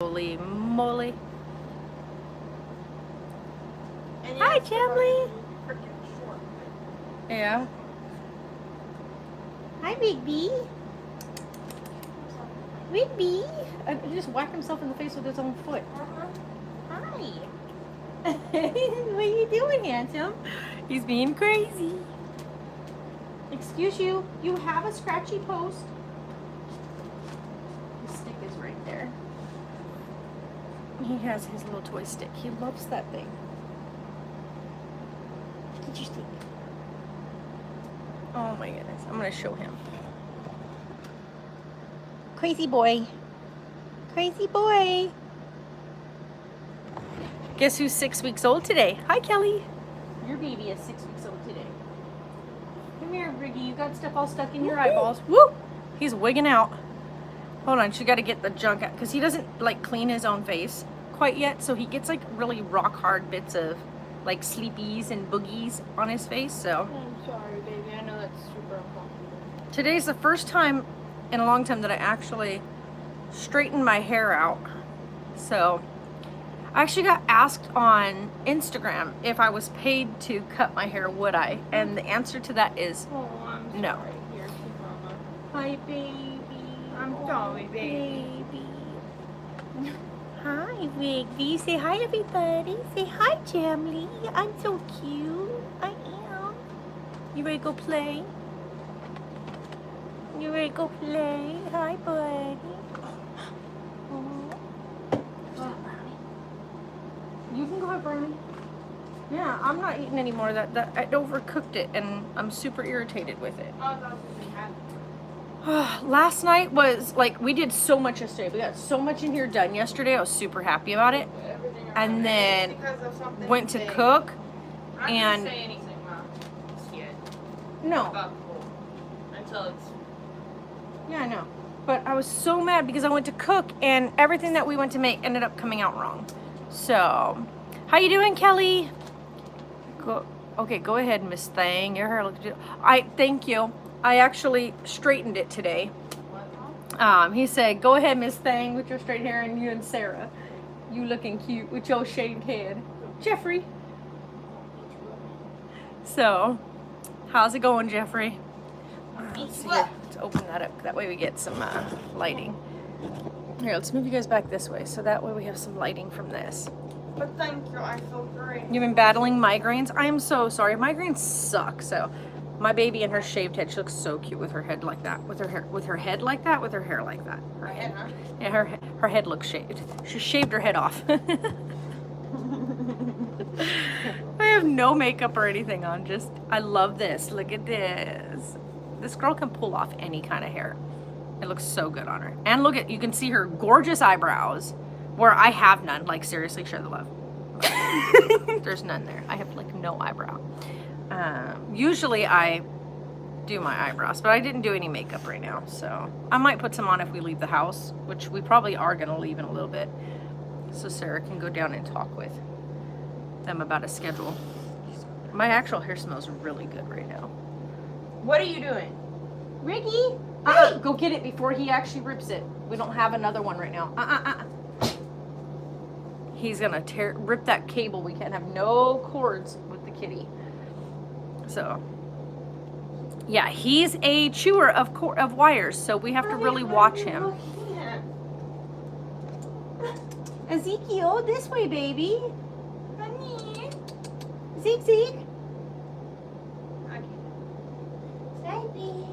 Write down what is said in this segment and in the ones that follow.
Holy moly. And Hi, it's Chumley. freaking short. Yeah. Hi, Rigby. Rigby. He just whacked himself in the face with his own foot. Hi. What are you doing, handsome? He's being crazy. Excuse you. You have a scratchy post. The stick is right there. He has his little toy stick. He loves that thing. Get your stick. Oh my goodness. I'm going to show him. Crazy boy. Crazy boy. Guess who's 6 weeks old today? Hi, Kelly. Your baby is 6 weeks old today. Come here, Riggy. You got stuff all stuck in your eyeballs. Woo! He's wigging out. Hold on. She got to get the junk out because he doesn't like clean his own face quite yet. So he gets like really rock hard bits of like sleepies and boogies on his face. So I'm sorry, baby. I know that's super uncomfortable. today's the first time in a long time that I actually straightened my hair out. So I actually got asked on Instagram if I was paid to cut my hair, would I? And the answer to that is Oh, I'm no. sorry. Here, keep Mama. Hi, baby. I'm sorry, baby. Hi, Rigby. Say hi, everybody. Say hi, Jamly. I'm so cute. I am. You ready to go play? You ready to go play? Hi, buddy. You can go have brownie. Yeah, I'm not eating any more of that. I overcooked it, and I'm super irritated with it. Oh, that's what we had. Last night was like we did so much yesterday. We got so much in here done yesterday. I was super happy about it. Everything around And it. then It's because of something went to big. cook. I and- didn't say anything, Mom. Yet No, about the pool until it's. yeah, I know. But I was so mad because I went to cook and everything that we went to make ended up coming out wrong. So, how you doing, Kelly? Okay, go ahead, Miss Thang. Your hair looks beautiful. Thank you. I actually straightened it today. What, Mom? He said, "Go ahead, Miss Thang, with your straight hair, and you and Sarah, you looking cute with your shaved head." Jeffrey. So, how's it going, Jeffrey? Let's see here. Let's open that up. That way we get some lighting. Here, let's move you guys back this way, so that way we have some lighting from this. But thank you. I feel great. You've been battling migraines? I am so sorry. Migraines suck. So, my baby and her shaved head. She looks so cute with her head like that. With her hair, with her head like that. With her hair like that. Her head. Yeah, her head looks shaved. She shaved her head off. I have no makeup or anything on. Just I love this. Look at this. This girl can pull off any kind of hair. It looks so good on her. And look at, you can see her gorgeous eyebrows where I have none. Like seriously, share the love. There's none there. I have like no eyebrow. Usually I do my eyebrows, but I didn't do any makeup right now. So I might put some on if we leave the house, which we probably are going to leave in a little bit. So Sarah can go down and talk with them about a schedule. My actual hair smells really good right now. What are you doing? Ricky, go get it before he actually rips it. We don't have another one right now. He's gonna rip that cable. We can't have no cords with the kitty. So, yeah, he's a chewer of wires, so we have to really watch him. Ezekiel, this way, baby. Honey. Zeke.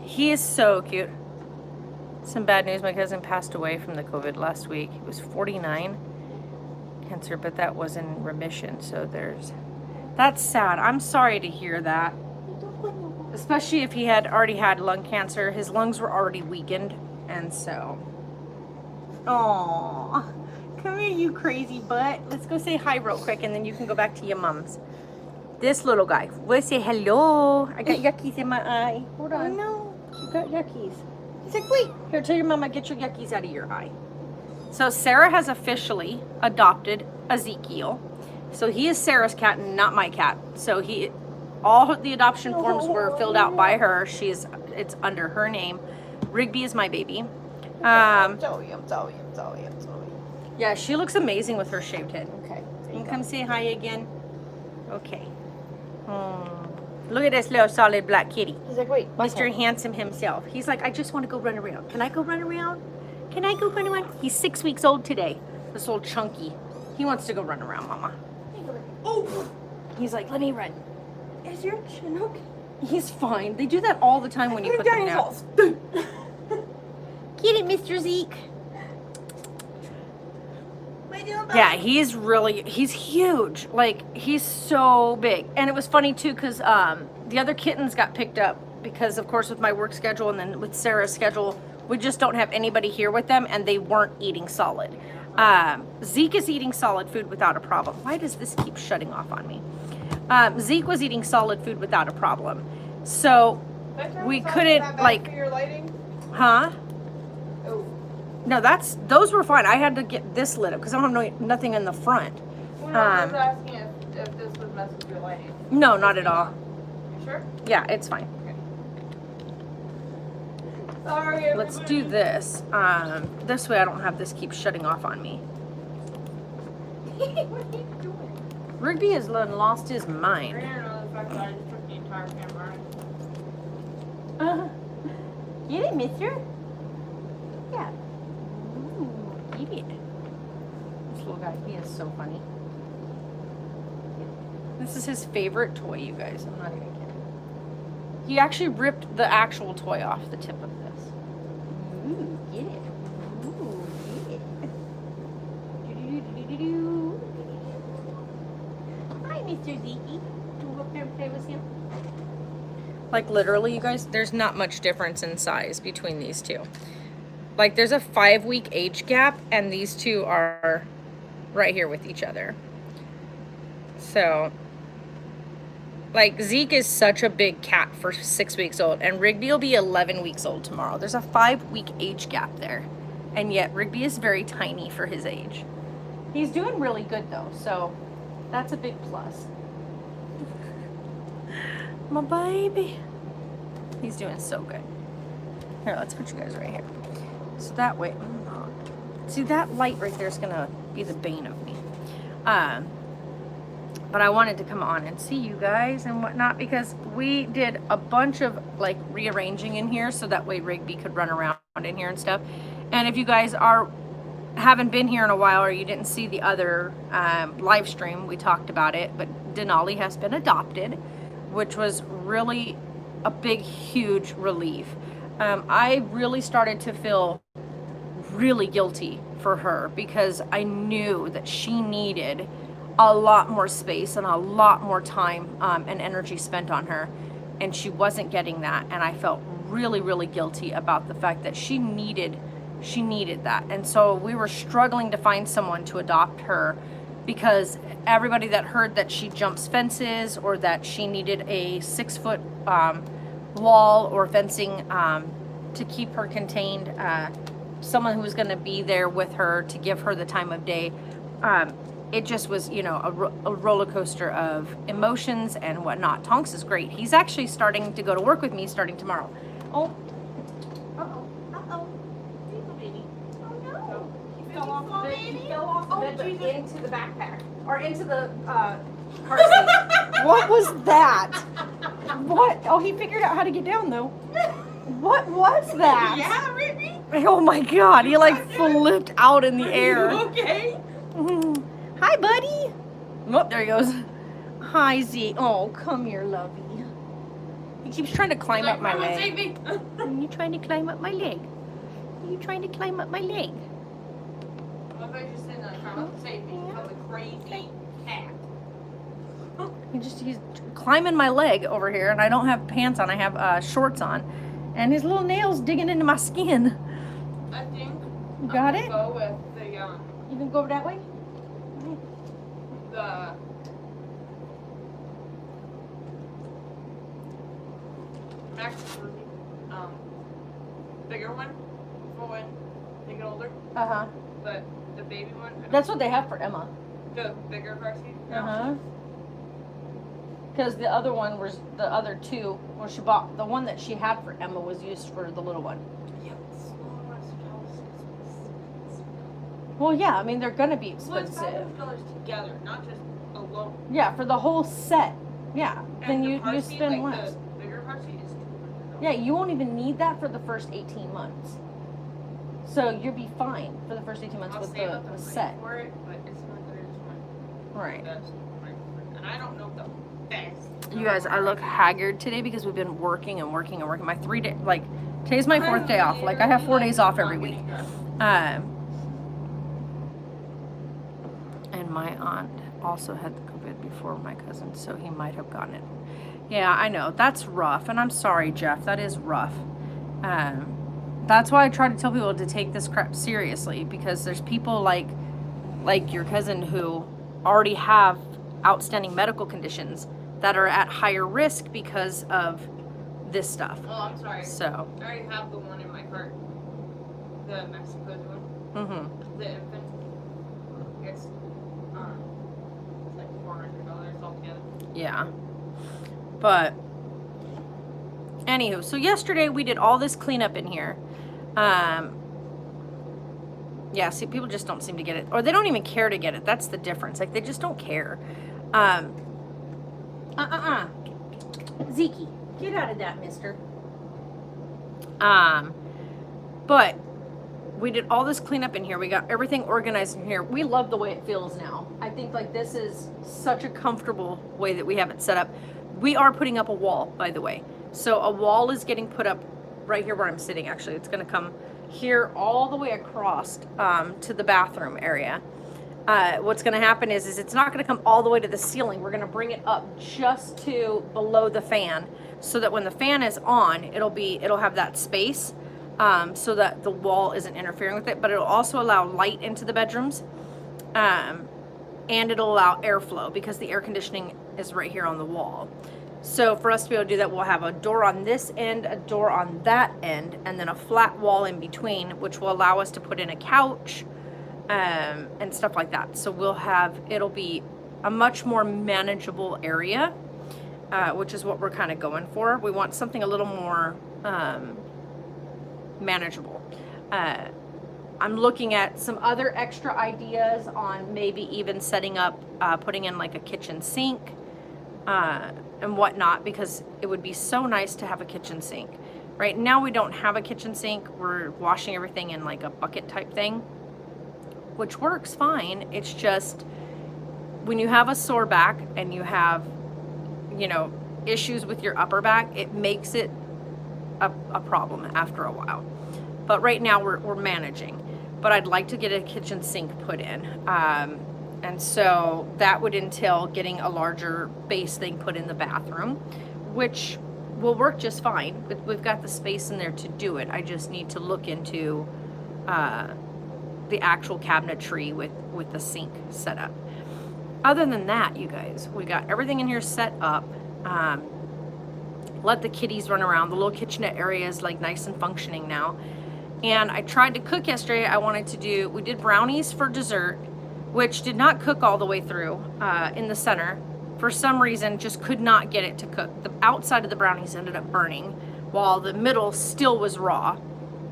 He is so cute. Some bad news, my cousin passed away from the COVID last week. He was 49, cancer, but that was in remission, so that's sad. I'm sorry to hear that. Especially if he had already had lung cancer. His lungs were already weakened, and so. Aww. Come here, you crazy butt. Let's go say hi real quick, and then you can go back to your mom's. This little guy. We'll say hello. I got yuckies in my eye. Hold on. No. You got yuckies. He's like, wait. Here, tell your mama, get your yuckies out of your eye. So Sarah has officially adopted Ezekiel. So he is Sarah's cat and not my cat. So all the adoption forms were filled out by her. It's under her name. Rigby is my baby. I'm sorry. Yeah, she looks amazing with her shaved head. Okay. You can come say hi again. Okay. Look at this little solid black kitty. He's like, wait, Mr. Handsome himself. He's like, I just want to go run around. Can I go run around? Can I go run around? He's 6 weeks old today. This old chunky. He wants to go run around, Mama. Oh, He's like, let me run. is your chin okay? He's fine. They do that all the time when you put them down. Get it, Mr. Zeke. Yeah, he's huge. Like, he's so big. And it was funny, too, because the other kittens got picked up because, of course, with my work schedule and then with Sarah's schedule, we just don't have anybody here with them, and they weren't eating solid. Zeke is eating solid food without a problem. Why does this keep shutting off on me? Zeke was eating solid food without a problem. So we couldn't, like, for your lighting? huh? Oh. No, those were fine. I had to get this lit up because I don't have nothing in the front. Well, no, I was asking if this would mess with your lighting. No, not at all. You sure? Yeah, it's fine. Sorry, everybody. Let's do this. This way I don't have this keep shutting off on me. What are you doing? Rigby has lost his I mind. didn't know the fact that I just took the entire camera. Get it, mister? Yeah. Ooh, get it. This little guy, he is so funny. This is his favorite toy, you guys. I'm not even kidding. He actually ripped the actual toy off the tip of this. Ooh, get it. Ooh, get it. Do-do-do-do-do-do. Hi, Mr. Zeke. Do you go up there and play with him? Like, literally, you guys, there's not much difference in size between these two. Like, there's a 5-week age gap, and these two are right here with each other. So, like, Zeke is such a big cat for 6 weeks old, and Rigby will be 11 weeks old tomorrow. There's a 5-week age gap there, and yet Rigby is very tiny for his age. He's doing really good, though, so that's a big plus. My baby. He's doing so good. Here, let's put you guys right here. So that way, see, that light right there is gonna be the bane of me. But I wanted to come on and see you guys and whatnot because we did a bunch of like rearranging in here so that way Rigby could run around in here and stuff. And if you guys haven't been here in a while or you didn't see the other live stream, we talked about it, but Denali has been adopted, which was really a big, huge relief. I really started to feel really guilty for her because I knew that she needed a lot more space and a lot more time and energy spent on her, and she wasn't getting that, and I felt really, really guilty about the fact that she needed that. And so we were struggling to find someone to adopt her because everybody that heard that she jumps fences or that she needed a 6-foot wall or fencing to keep her contained, someone who was going to be there with her to give her the time of day, it just was, you know, a roller coaster of emotions and whatnot. Tonks is great. He's actually starting to go to work with me starting tomorrow. Oh, baby. Oh no. He fell off the bed. He fell off the bed, but into the backpack or into the car seat. What was that? What? Oh, he figured out how to get down though. What was that? Yeah, Rigby? Oh my God! He like flipped out in the air. Are you okay? Hi, buddy. Oh, there he goes. Hi, Z. Oh, come here, lovey. He keeps trying to climb up my leg. Save me. Are you trying to climb up my leg? Are you trying to climb up my leg? I thought you were saying that trying to save me from the crazy cat. He's climbing my leg over here, and I don't have pants on. I have shorts on, and his little nails digging into my skin. I think. You got it? Go with the You can go over that way. the actually bigger one for when they get older, but the baby one. That's what they have for Emma. The bigger car seat. Because the other one was the other two. Well, she bought the one that she had for Emma was used for the little one. Yep. Well, yeah, I mean, they're gonna be Well, it's expensive. $500 together, not just alone. Yeah, for the whole set. Yeah, then And the you car seat, spend like, less. The bigger car seat is $200. Yeah, you won't even need that for the first 18 months. So you'll be fine for the first 18 months I'll with save the up the money set. for it, but it's not the greatest one. Right. That's my favorite. And I don't know the best. You guys, I look haggard today because we've been working and working and working. My 3 day, like, today's my 4th day off. Like, I have 4 days off every week. And my aunt also had the COVID before my cousin, so he might have gotten it. Yeah, I know. That's rough. And I'm sorry, Jeff. That is rough. That's why I try to tell people to take this crap seriously, because there's people like your cousin who already have outstanding medical conditions that are at higher risk because of this stuff. Oh, I'm sorry. So. I already have the one in my cart. The Mexico one. Mm-hmm. The infant. It's like $400 altogether. Yeah. But anywho, so yesterday we did all this cleanup in here. Yeah, see, people just don't seem to get it, or they don't even care to get it. That's the difference. Like, they just don't care. Zeke, get out of that, mister. But we did all this cleanup in here. We got everything organized in here. We love the way it feels now. I think, like, this is such a comfortable way that we have it set up. We are putting up a wall, by the way. So a wall is getting put up right here where I'm sitting, actually. It's going to come here all the way across to the bathroom area. What's going to happen is it's not going to come all the way to the ceiling. We're going to bring it up just to below the fan, so that when the fan is on, it'll have that space, so that the wall isn't interfering with it. But it'll also allow light into the bedrooms, and it'll allow airflow, because the air conditioning is right here on the wall. So for us to be able to do that, we'll have a door on this end, a door on that end, and then a flat wall in between, which will allow us to put in a couch, and stuff like that. So it'll be a much more manageable area, which is what we're kind of going for. We want something a little more manageable. I'm looking at some other extra ideas on maybe even setting up, putting in like a kitchen sink, and whatnot, because it would be so nice to have a kitchen sink. Right now we don't have a kitchen sink. We're washing everything in like a bucket type thing, which works fine. It's just when you have a sore back and you have, issues with your upper back, it makes it a problem after a while. But right now we're managing. But I'd like to get a kitchen sink put in. And so that would entail getting a larger base thing put in the bathroom, which will work just fine. We've got the space in there to do it. I just need to look into the actual cabinetry with the sink set up. Other than that, you guys, we got everything in here set up. Let the kitties run around. The little kitchenette area is like nice and functioning now. And I tried to cook yesterday. We did brownies for dessert, which did not cook all the way through in the center. For some reason, just could not get it to cook. The outside of the brownies ended up burning, while the middle still was raw.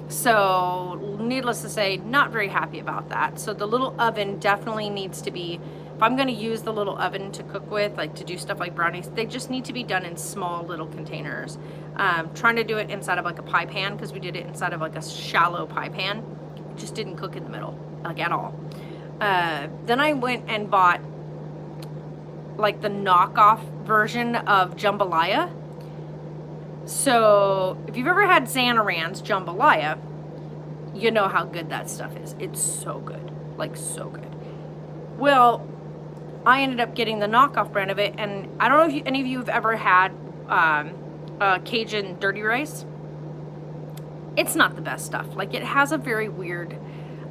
So needless to say, not very happy about that. So the little oven definitely needs to be, if I'm gonna use the little oven to cook with, like to do stuff like brownies, they just need to be done in small little containers. Trying to do it inside of like a pie pan, because we did it inside of like a shallow pie pan. It just didn't cook in the middle, like at all. Then I went and bought like the knockoff version of jambalaya. So if you've ever had Zanarand's jambalaya, you know how good that stuff is. It's so good, like so good. Well, I ended up getting the knockoff brand of it, and I don't know if any of you have ever had Cajun dirty rice. It's not the best stuff. Like, it has a very weird,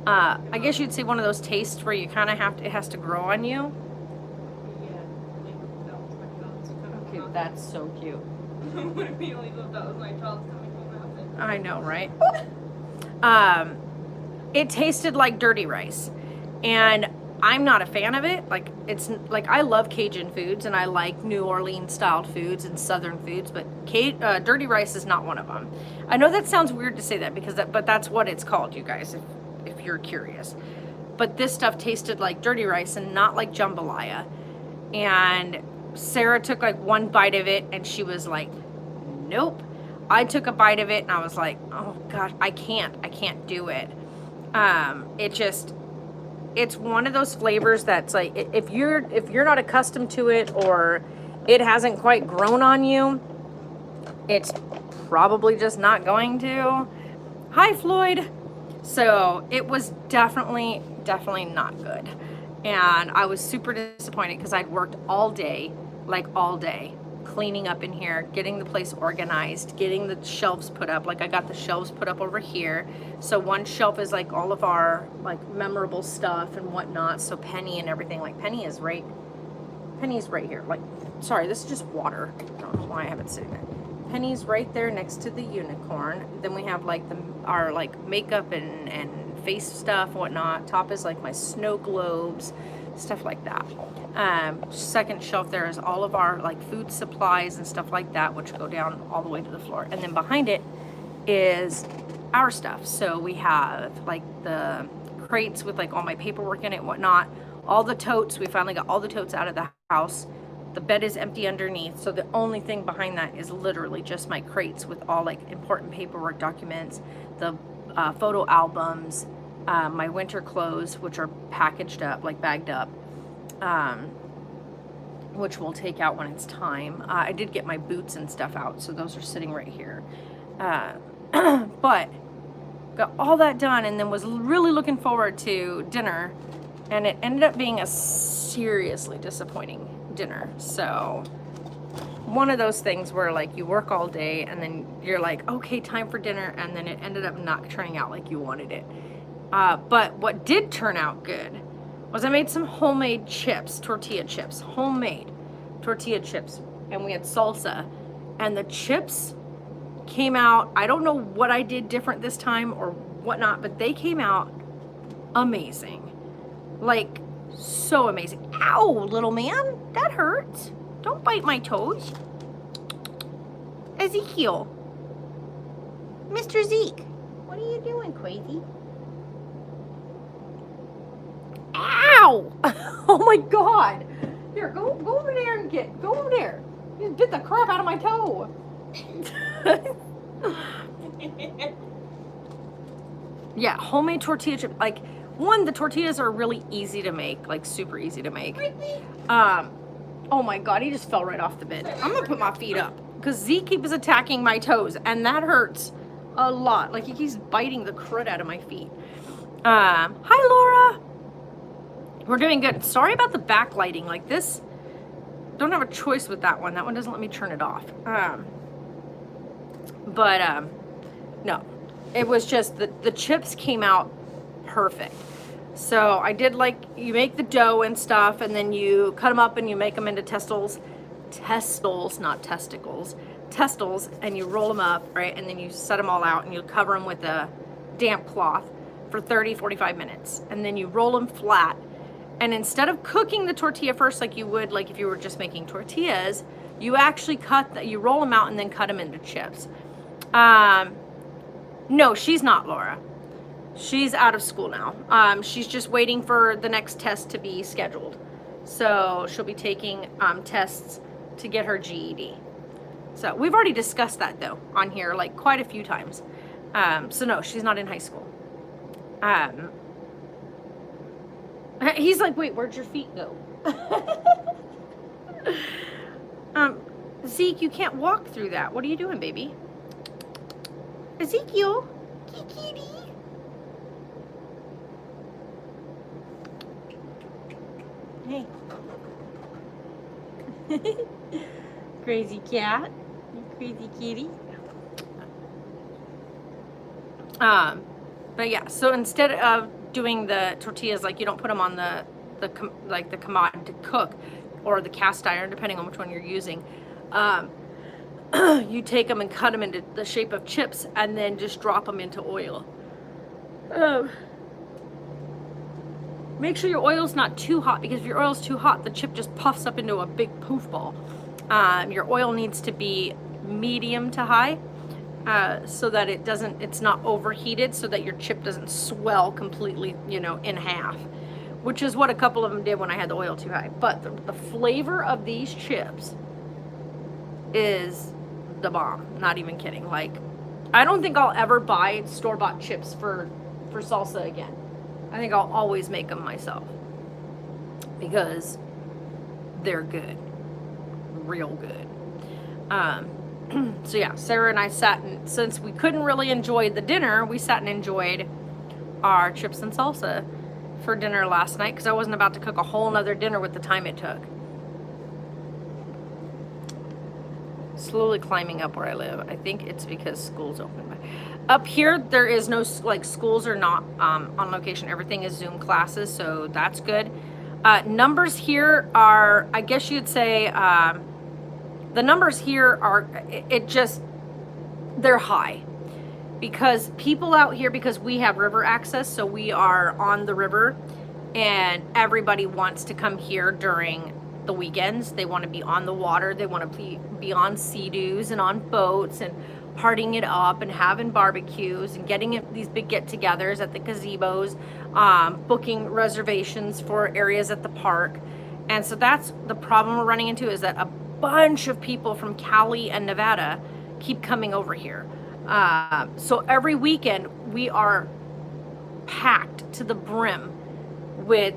I guess you'd say one of those tastes where you kind of it has to grow on you. Okay, that's so cute. I know, right? It tasted like dirty rice, and I'm not a fan of it. Like, it's like, I love Cajun foods and I like New Orleans styled foods and Southern foods, but dirty rice is not one of them. I know that sounds weird to say that, but that's what it's called, you guys, if you're curious. but this stuff tasted like dirty rice and not like jambalaya. And Sarah took like one bite of it and she was like, nope. I took a bite of it and I was like, oh gosh, I can't do it. It's one of those flavors that's like, if you're not accustomed to it, or it hasn't quite grown on you, it's probably just not going to. Hi, Floyd. So it was definitely not good. And I was super disappointed because I'd worked all day, cleaning up in here, getting the place organized, getting the shelves put up. Like I got the shelves put up over here. So one shelf is like all of our like memorable stuff and whatnot. So Penny and everything, like Penny's right here. Like, sorry, this is just water. I don't know why I have it sitting there. Penny's right there next to the unicorn. Then we have like our like makeup and face stuff, whatnot. Top is like my snow globes, stuff like that. Second shelf there is all of our like food supplies and stuff like that, which go down all the way to the floor. And then behind it is our stuff. So we have like the crates with like all my paperwork in it and whatnot. All the totes, we finally got all the totes out of the house. The bed is empty underneath, so the only thing behind that is literally just my crates with all like important paperwork documents, the photo albums, my winter clothes, which are packaged up, like bagged up, which we'll take out when it's time. I did get my boots and stuff out, so those are sitting right here. But got all that done and then was really looking forward to dinner, and it ended up being a seriously disappointing dinner. So one of those things where like you work all day and then you're like, okay, time for dinner, and then it ended up not turning out like you wanted it. But what did turn out good was I made some homemade chips, tortilla chips, homemade tortilla chips, and we had salsa, and the chips came out, I don't know what I did different this time or whatnot, but they came out amazing. Like, so amazing. Ow, little man, that hurts. Don't bite my toes. Ezekiel. Mr. Zeke, what are you doing, crazy? Ow! Oh my God. Here, go over there and go over there. You bit the crap out of my toe. Yeah, homemade tortilla chip. Like, one, the tortillas are really easy to make, like super easy to make. Oh my God, he just fell right off the bed. I'm gonna put my feet up because Zeke keeps attacking my toes, and that hurts a lot. Like, he keeps biting the crud out of my feet. Hi, Laura. We're doing good. Sorry about the backlighting. Like this, don't have a choice with that one. That one doesn't let me turn it off. No, it was just the chips came out perfect. So I did, like, you make the dough and stuff, and then you cut them up and you make them into testles, not testicles, testles, and you roll them up, right? And then you set them all out and you cover them with a damp cloth for 30-45 minutes. And then you roll them flat. And instead of cooking the tortilla first like you would, like if you were just making tortillas, you actually you roll them out and then cut them into chips. No, she's not, Laura. She's out of school now. She's just waiting for the next test to be scheduled. So she'll be taking tests to get her GED. So we've already discussed that though on here like quite a few times. So no, she's not in high school. He's like, wait, where'd your feet go? Zeke, you can't walk through that. What are you doing, baby? Ezekiel, kitty. Hey. Crazy cat. Crazy kitty. But yeah, so instead of doing the tortillas, like, you don't put them on the commode to cook, or the cast iron, depending on which one you're using. You take them and cut them into the shape of chips and then just drop them into oil. Make sure your oil's not too hot, because if your oil's too hot, the chip just puffs up into a big poof ball. Your oil needs to be medium to high. so that it's not overheated, so that your chip doesn't swell completely, in half, which is what a couple of them did when I had the oil too high. But the flavor of these chips is the bomb. Not even kidding. Like, I don't think I'll ever buy store-bought chips for salsa again. I think I'll always make them myself because they're good, real good. So yeah, Sarah and I sat and, since we couldn't really enjoy the dinner, we sat and enjoyed our chips and salsa for dinner last night because I wasn't about to cook a whole nother dinner with the time it took. Slowly climbing up where I live. I think it's because school's open. Up here, there is no, like, schools are not on location. Everything is Zoom classes, so that's good. Numbers here are, I guess you'd say, the numbers here are, they're high. Because people out here, because we have river access, so we are on the river, and everybody wants to come here during the weekends. They want to be on the water. They want to be on sea-doos and on boats and partying it up and having barbecues and getting these big get-togethers at the gazebos, booking reservations for areas at the park. And so that's the problem we're running into, is that a bunch of people from Cali and Nevada keep coming over here. So every weekend we are packed to the brim with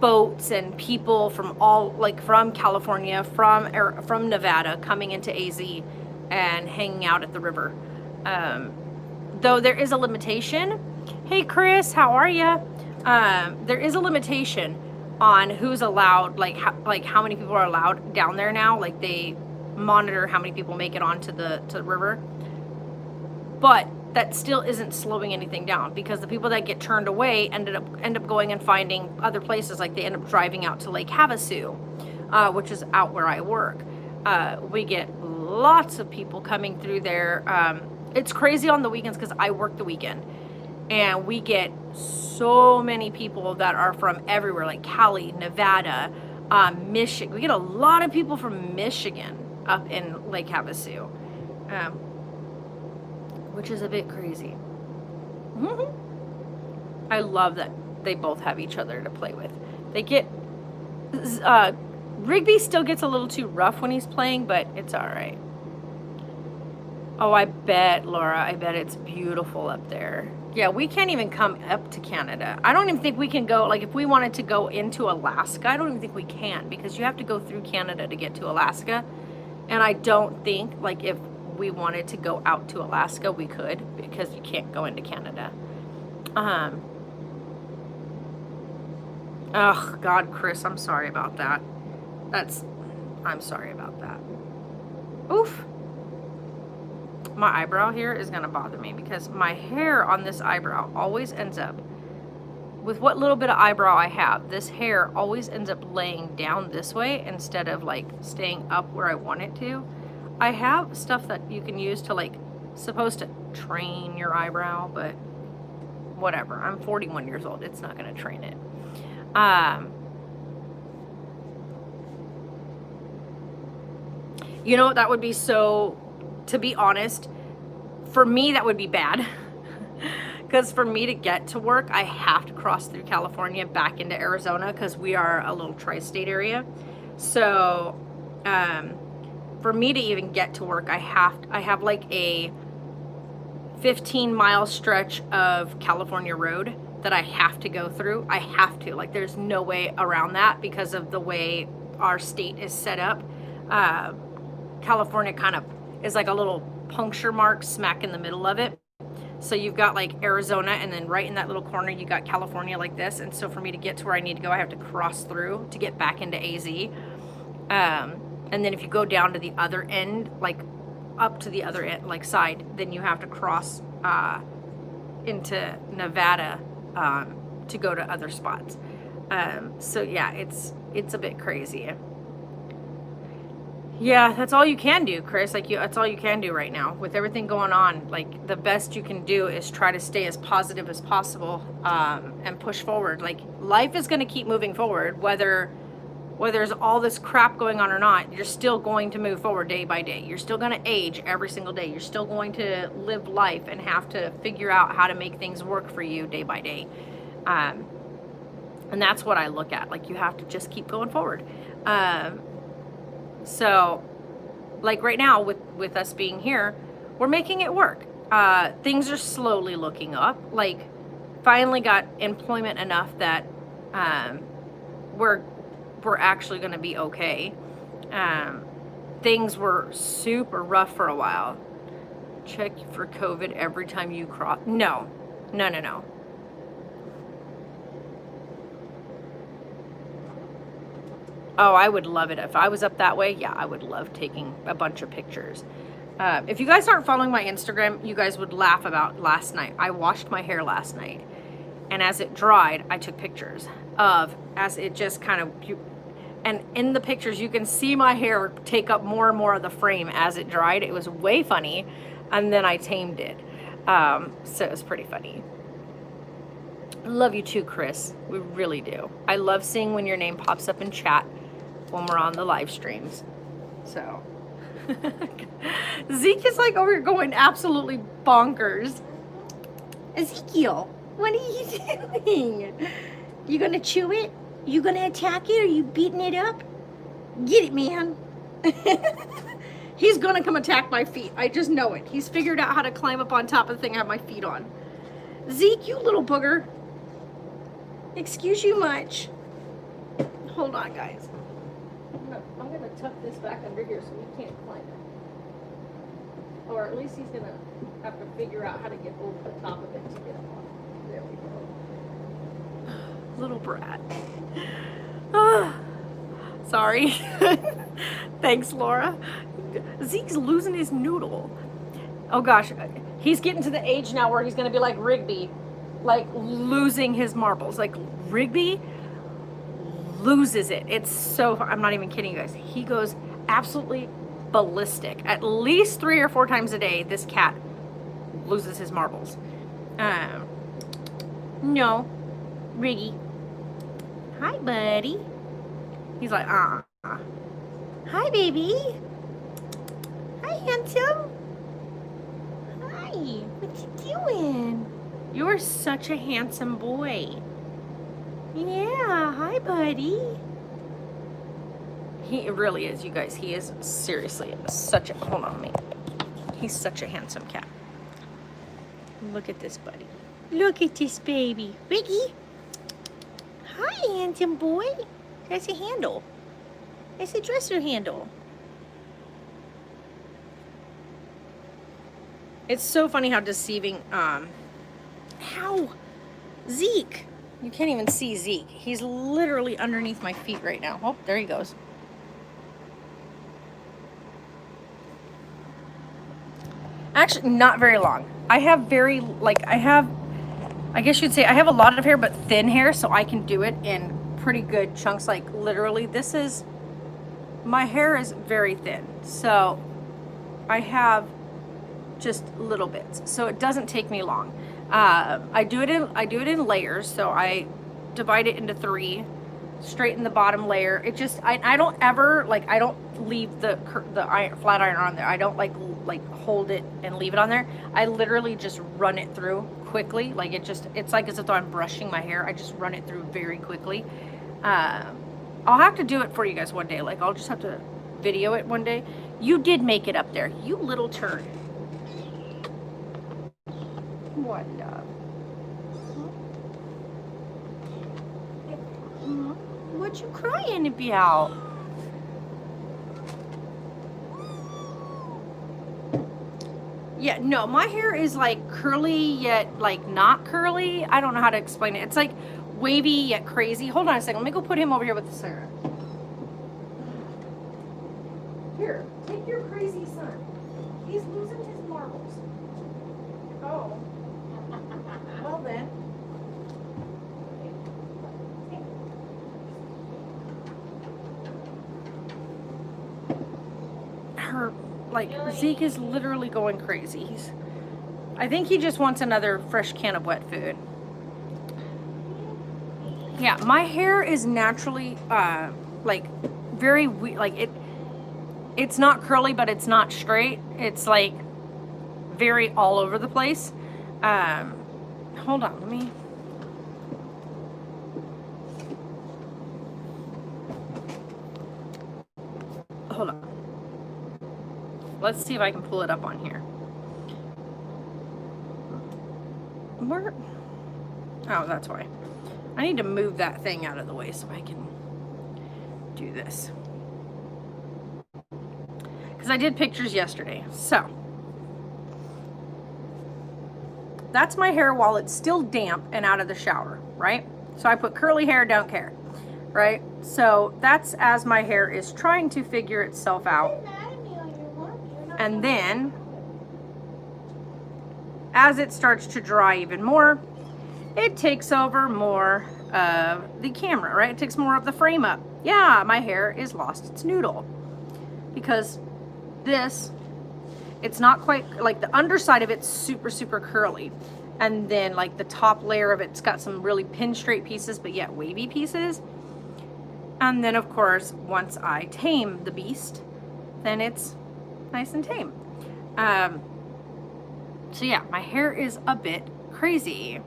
boats and people from all, like, from California, from Nevada, coming into AZ and hanging out at the river. Though there is a limitation. Hey Chris, how are you? There is a limitation on who's allowed, like how many people are allowed down there now. Like, they monitor how many people make it onto the river. But that still isn't slowing anything down, because the people that get turned away end up going and finding other places. Like, they end up driving out to Lake Havasu, which is out where I work. We get lots of people coming through there. It's crazy on the weekends because I work the weekend, and we get so many people that are from everywhere, like Cali, Nevada, Michigan. We get a lot of people from Michigan up in Lake Havasu, which is a bit crazy. I love that they both have each other to play with. They get Rigby still gets a little too rough when he's playing, but it's all right. Oh, I bet, Laura, I bet it's beautiful up there. Yeah, we can't even come up to Canada. I don't even think we can go, like, if we wanted to go into Alaska, I don't even think we can, because you have to go through Canada to get to Alaska. And I don't think, like, if we wanted to go out to Alaska, we could, because you can't go into Canada. Oh, God, Chris, I'm sorry about that. I'm sorry about that. Oof. My eyebrow here is going to bother me, because my hair on this eyebrow always ends up, with what little bit of eyebrow I have, this hair always ends up laying down this way instead of, like, staying up where I want it to. I have stuff that you can use to, like, supposed to train your eyebrow, but whatever. I'm 41 years old. It's not going to train it. You know, that would be so, to be honest, for me, that would be bad. Because for me to get to work, I have to cross through California back into Arizona, because we are a little tri-state area. So, for me to even get to work, I have like a 15-mile stretch of California road that I have to go through. I have to, like, there's no way around that because of the way our state is set up. California kind of is like a little puncture mark smack in the middle of it. So you've got, like, Arizona, and then right in that little corner you got California, like this. And so for me to get to where I need to go, I have to cross through to get back into AZ. And then if you go down to the other end, like up to the other end, like side, then you have to cross into Nevada to go to other spots. So yeah, it's a bit crazy. Yeah, that's all you can do, Chris. Like, that's all you can do right now with everything going on. Like, the best you can do is try to stay as positive as possible, and push forward. Like, life is going to keep moving forward, whether whether there's all this crap going on or not, you're still going to move forward day by day. You're still going to age every single day. You're still going to live life and have to figure out how to make things work for you day by day. And that's what I look at. Like, you have to just keep going forward. So, like right now with us being here, we're making it work. Things are slowly looking up. Like, finally got employment enough that we're actually going to be okay. Things were super rough for a while. Check for COVID every time you cross. No. Oh, I would love it. If I was up that way, yeah, I would love taking a bunch of pictures. If you guys aren't following my Instagram, you guys would laugh about last night. I washed my hair last night, and as it dried, I took pictures of, as it just kind of, and in the pictures, you can see my hair take up more and more of the frame as it dried. It was way funny, and then I tamed it. So it was pretty funny. Love you too, Chris. We really do. I love seeing when your name pops up in chat when we're on the live streams. So Zeke is like over here going absolutely bonkers. Ezekiel, what are you doing? You gonna chew it? You gonna attack it? Are you beating it up? Get it, man. He's gonna come attack my feet. I just know it. He's figured out how to climb up on top of the thing I have my feet on. Zeke, you little booger. Excuse you much. Hold on, guys. I'm gonna tuck this back under here so he can't climb it. Or at least he's gonna have to figure out how to get over the top of it to get up on it. There we go. Little brat. Sorry. Thanks, Laura. Zeke's losing his noodle. Oh gosh, he's getting to the age now where he's gonna be like Rigby. Like losing his marbles. Like Rigby loses it. It's so, I'm not even kidding you guys. He goes absolutely ballistic. At least 3 or 4 times a day, this cat loses his marbles. No, Riggy. Hi, buddy. He's like, Hi, baby. Hi, handsome. Hi, what you doing? You're such a handsome boy. Yeah, hi, buddy. He really is, you guys. He is seriously such a, hold on me. He's such a handsome cat. Look at this, buddy. Look at this baby. Riggy. Hi, handsome boy. That's a handle. It's a dresser handle. It's so funny how deceiving, how Zeke, you can't even see Zeke. He's literally underneath my feet right now. Oh, there he goes. Actually, not very long. I have very, like, I guess you'd say I have a lot of hair, but thin hair, so I can do it in pretty good chunks. Like, literally, my hair is very thin, so I have just little bits, so it doesn't take me long. I do it in layers, so I divide it into 3, straighten the bottom layer. It just, I don't ever, like, I don't leave the flat iron on there. I don't like hold it and leave it on there. I literally just run it through quickly. Like, it's like as if I'm brushing my hair. I just run it through very quickly. I'll have to do it for you guys one day. Like, I'll just have to video it one day. You did make it up there, you little turd. What, love? What you crying about? Yeah, no, my hair is like curly yet like not curly. I don't know how to explain it. It's like wavy yet crazy. Hold on a second. Let me go put him over here with the Sarah. Here, take your crazy son. He's losing his marbles. Oh. Well then. Zeke is literally going crazy. I think he just wants another fresh can of wet food. Yeah, my hair is naturally like very like it's not curly, but it's not straight. It's like very all over the place. Hold on, let me. Hold on. Let's see if I can pull it up on here. Where? Oh, that's why. I need to move that thing out of the way so I can do this. Because I did pictures yesterday. So, that's my hair while it's still damp and out of the shower, right? So I put curly hair, don't care, right? So that's as my hair is trying to figure itself out. And then, as it starts to dry even more, it takes over more of the camera, right? It takes more of the frame up. Yeah, my hair is lost its noodle. Because this, it's not quite, like the underside of it's super, super curly. And then like the top layer of it's got some really pin straight pieces, but yet wavy pieces. And then of course, once I tame the beast, then it's nice and tame. So yeah, my hair is a bit crazy.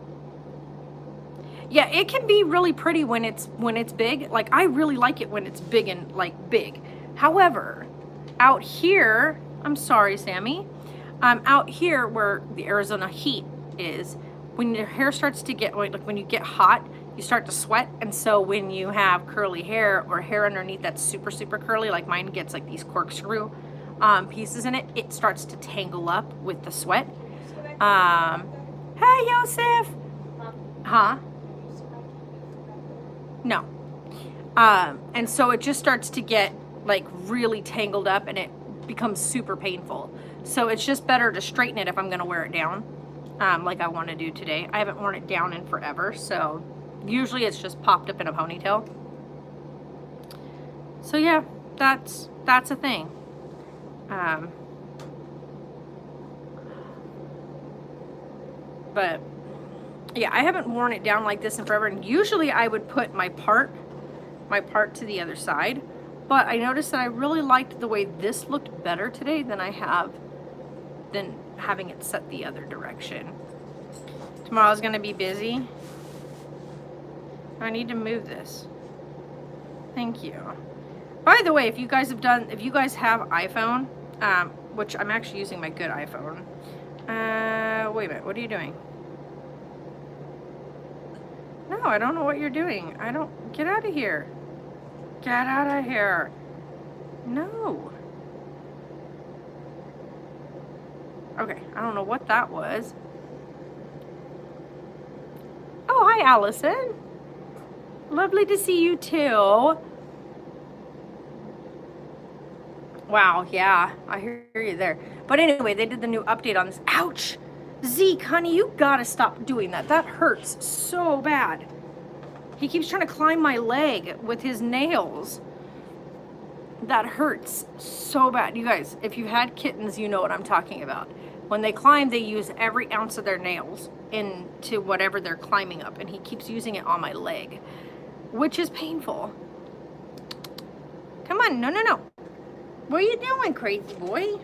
Yeah, it can be really pretty when it's big. Like I really like it when it's big and like big. However, out here, I'm sorry, Sammy. Out here where the Arizona heat is, when your hair starts to get, like when you get hot, you start to sweat. And so when you have curly hair or hair underneath that's super, super curly, like mine gets like these corkscrew pieces in it, it starts to tangle up with the sweat. Hey, Yosef. Huh? No. And so it just starts to get like really tangled up and it becomes super painful. So it's just better to straighten it if I'm going to wear it down, like I want to do today. I haven't worn it down in forever, so usually it's just popped up in a ponytail. So yeah, that's a thing. But yeah, I haven't worn it down like this in forever. And usually I would put my part to the other side. But I noticed that I really liked the way this looked better today than having it set the other direction. Tomorrow's gonna be busy. I need to move this. Thank you. By the way, if you guys have iPhone, which I'm actually using my good iPhone. Wait a minute, what are you doing? No, I don't know what you're doing. Get out of here. Get out of here. No. Okay, I don't know what that was. Oh, hi, Allison. Lovely to see you too. Wow, yeah, I hear you there. But anyway, they did the new update on this. Ouch! Zeke, honey, you gotta stop doing that. That hurts so bad. He keeps trying to climb my leg with his nails. That hurts so bad. You guys, if you've had kittens, you know what I'm talking about. When they climb, they use every ounce of their nails into whatever they're climbing up, and he keeps using it on my leg, which is painful. Come on, no. What are you doing, crazy boy?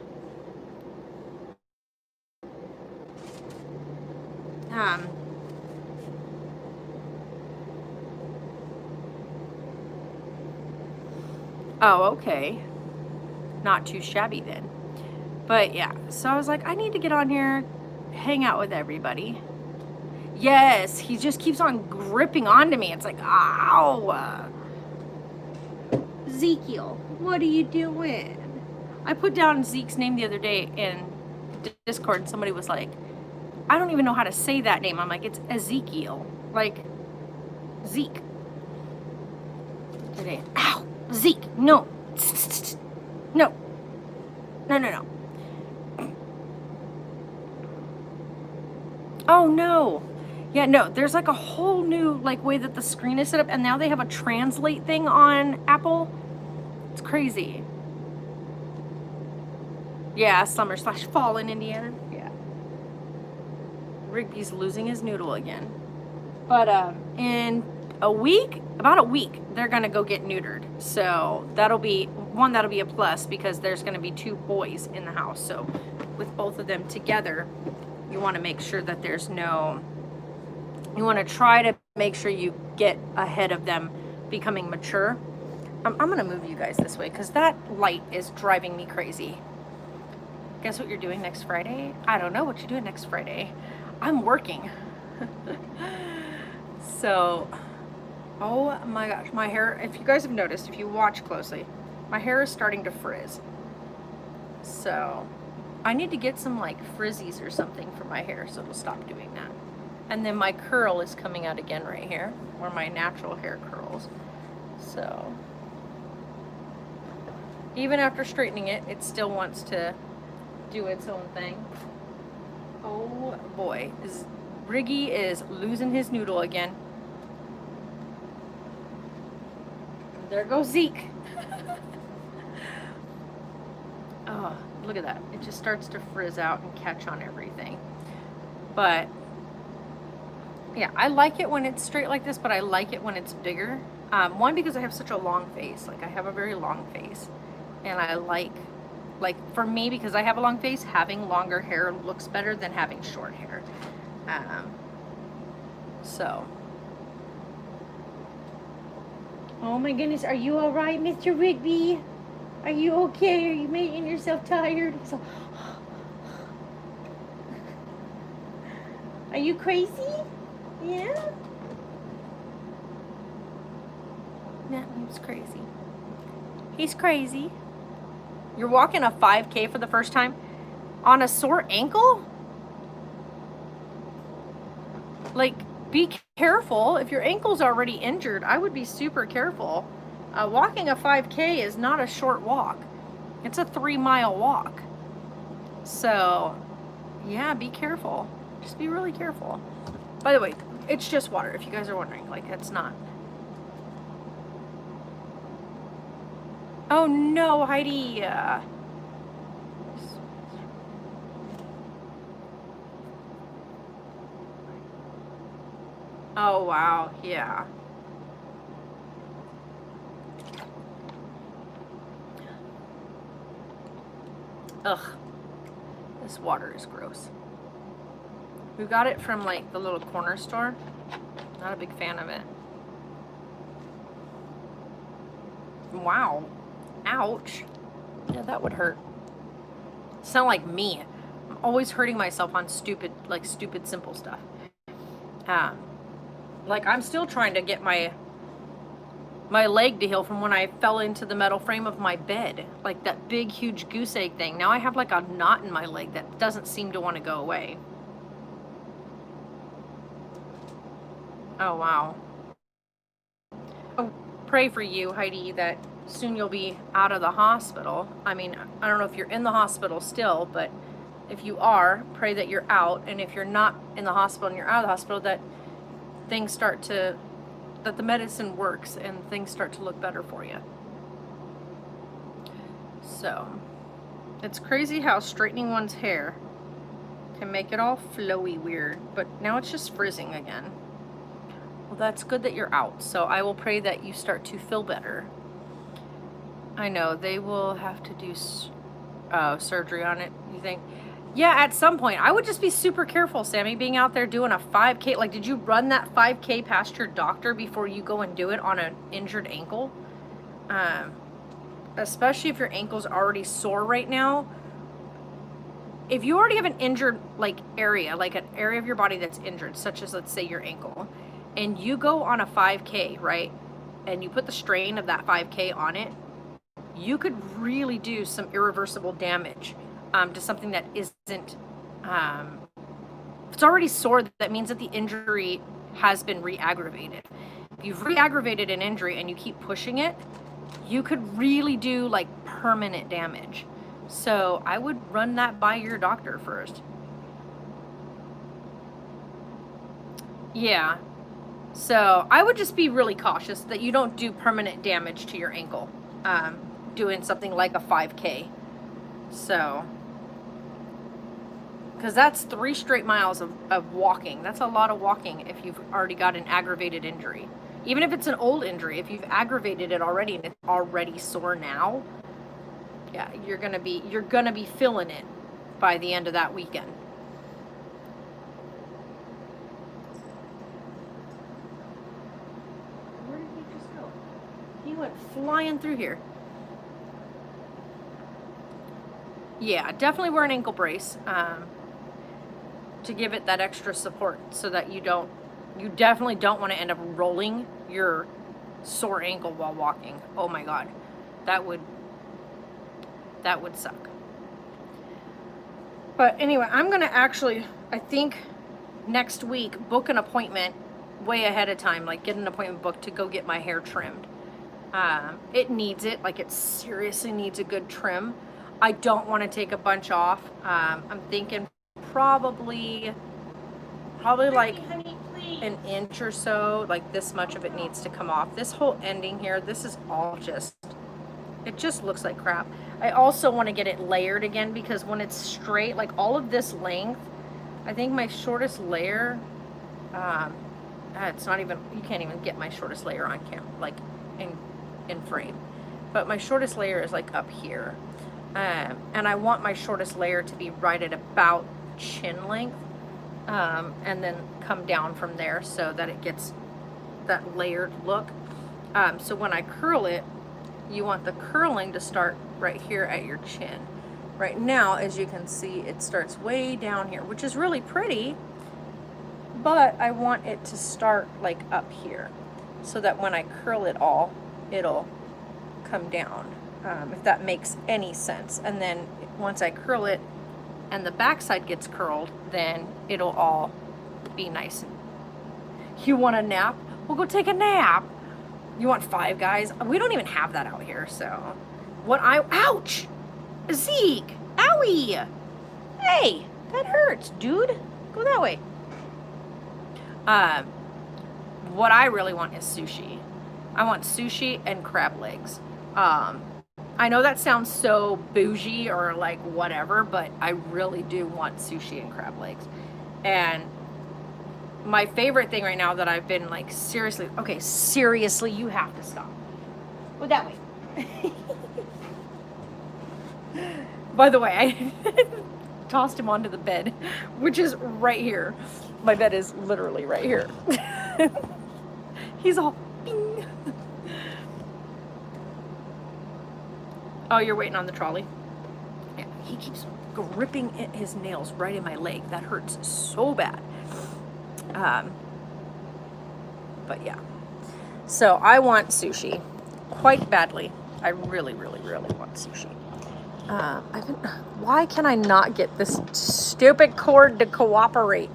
Oh, okay. Not too shabby then. But yeah, so I was like, I need to get on here, hang out with everybody. Yes, he just keeps on gripping onto me. It's like, ow. Ezekiel, what are you doing? I put down Zeke's name the other day in Discord and somebody was like, I don't even know how to say that name. I'm like, it's Ezekiel. Like, Zeke. Today. Ow! Zeke, no. No. No. Oh, no. Yeah, no, there's like a whole new like way that the screen is set up, and now they have a translate thing on Apple. It's crazy. Yeah, summer/fall in Indiana. Yeah. Rigby's losing his noodle again. But in a week, about a week, they're going to go get neutered. So that'll be a plus because there's going to be 2 boys in the house. So with both of them together, you want to make sure that you want to try to make sure you get ahead of them becoming mature. I'm going to move you guys this way because that light is driving me crazy. Guess what you're doing next Friday? I don't know what you're doing next Friday. I'm working. So, oh my gosh, my hair, if you guys have noticed, if you watch closely, my hair is starting to frizz. So, I need to get some like frizzies or something for my hair so it'll stop doing that. And then my curl is coming out again right here, where my natural hair curls. So, even after straightening it, it still wants to do its own thing. Oh boy, Riggy is losing his noodle again. There goes Zeke. Oh, look at that. It just starts to frizz out and catch on everything. But yeah, I like it when it's straight like this, but I like it when it's bigger. One, because I have such a long face. Like, I have a very long face. And I like for me, because I have a long face, having longer hair looks better than having short hair. So. Oh my goodness, are you all right, Mr. Rigby? Are you okay? Are you making yourself tired? So, are you crazy? Yeah? That he's crazy. He's crazy. You're walking a 5K for the first time on a sore ankle? Like, be careful. If your ankle's already injured, I would be super careful. Walking a 5K is not a short walk. It's a 3-mile walk. So, yeah, be careful. Just be really careful. By the way, it's just water, if you guys are wondering. Like, it's not. Oh no, Heidi. Oh wow, yeah. Ugh. This water is gross. We got it from like the little corner store. Not a big fan of it. Wow. Ouch. Yeah, that would hurt. Sound like me. I'm always hurting myself on stupid simple stuff. Like, I'm still trying to get my leg to heal from when I fell into the metal frame of my bed. Like that big, huge goose egg thing. Now I have like a knot in my leg that doesn't seem to want to go away. Oh, wow. I'll pray for you, Heidi, that soon you'll be out of the hospital. I mean, I don't know if you're in the hospital still, but if you are, pray that you're out. And if you're not in the hospital and you're out of the hospital, that things start to, that the medicine works and things start to look better for you. So, it's crazy how straightening one's hair can make it all flowy weird, but now it's just frizzing again. Well, that's good that you're out. So I will pray that you start to feel better. I know they will have to do surgery on it, you think? Yeah, at some point. I would just be super careful, Sammy, being out there doing a 5K. Like, did you run that 5K past your doctor before you go and do it on an injured ankle? Especially if your ankle's already sore right now. If you already have an injured, like, area, like an area of your body that's injured, such as, let's say, your ankle, and you go on a 5K, right, and you put the strain of that 5K on it, you could really do some irreversible damage to something that isn't, if it's already sore, that means that the injury has been re-aggravated. If you've re-aggravated an injury and you keep pushing it, you could really do like permanent damage. So I would run that by your doctor first. Yeah. So I would just be really cautious that you don't do permanent damage to your ankle doing something like a 5K. So, because that's 3 straight miles of walking. That's a lot of walking if you've already got an aggravated injury. Even if it's an old injury, if you've aggravated it already and it's already sore now, yeah, you're gonna be feeling it by the end of that weekend. Where did he just go? He went flying through here. Yeah, definitely wear an ankle brace to give it that extra support so that you definitely don't want to end up rolling your sore ankle while walking. Oh my God, that would suck. But anyway, I'm gonna actually, I think next week, book an appointment way ahead of time, like get an appointment booked to go get my hair trimmed. It needs it, like it seriously needs a good trim. I don't want to take a bunch off. I'm thinking probably like an inch or so, like this much of it needs to come off. This whole ending here, this is all it just looks like crap. I also want to get it layered again because when it's straight, like all of this length, I think my shortest layer, it's not even, you can't even get my shortest layer on camera, like in frame. But my shortest layer is like up here. And I want my shortest layer to be right at about chin length, and then come down from there so that it gets that layered look. So when I curl it, you want the curling to start right here at your chin. Right now, as you can see, it starts way down here, which is really pretty, but I want it to start like up here so that when I curl it all, it'll come down. If that makes any sense. And then once I curl it and the backside gets curled, then it'll all be nice. You want a nap? We'll go take a nap. You want Five Guys? We don't even have that out here, so. Ouch! Zeke! Owie! Hey, that hurts, dude. Go that way. What I really want is sushi. I want sushi and crab legs. I know that sounds so bougie or like whatever, but I really do want sushi and crab legs. And my favorite thing right now that I've been like seriously, you have to stop. Go that way. By the way, I tossed him onto the bed, which is right here. My bed is literally right here. He's all bing. Oh, you're waiting on the trolley? Yeah, he keeps gripping his nails right in my leg. That hurts so bad. But yeah. So I want sushi quite badly. I really, really, really want sushi. Why can I not get this stupid cord to cooperate?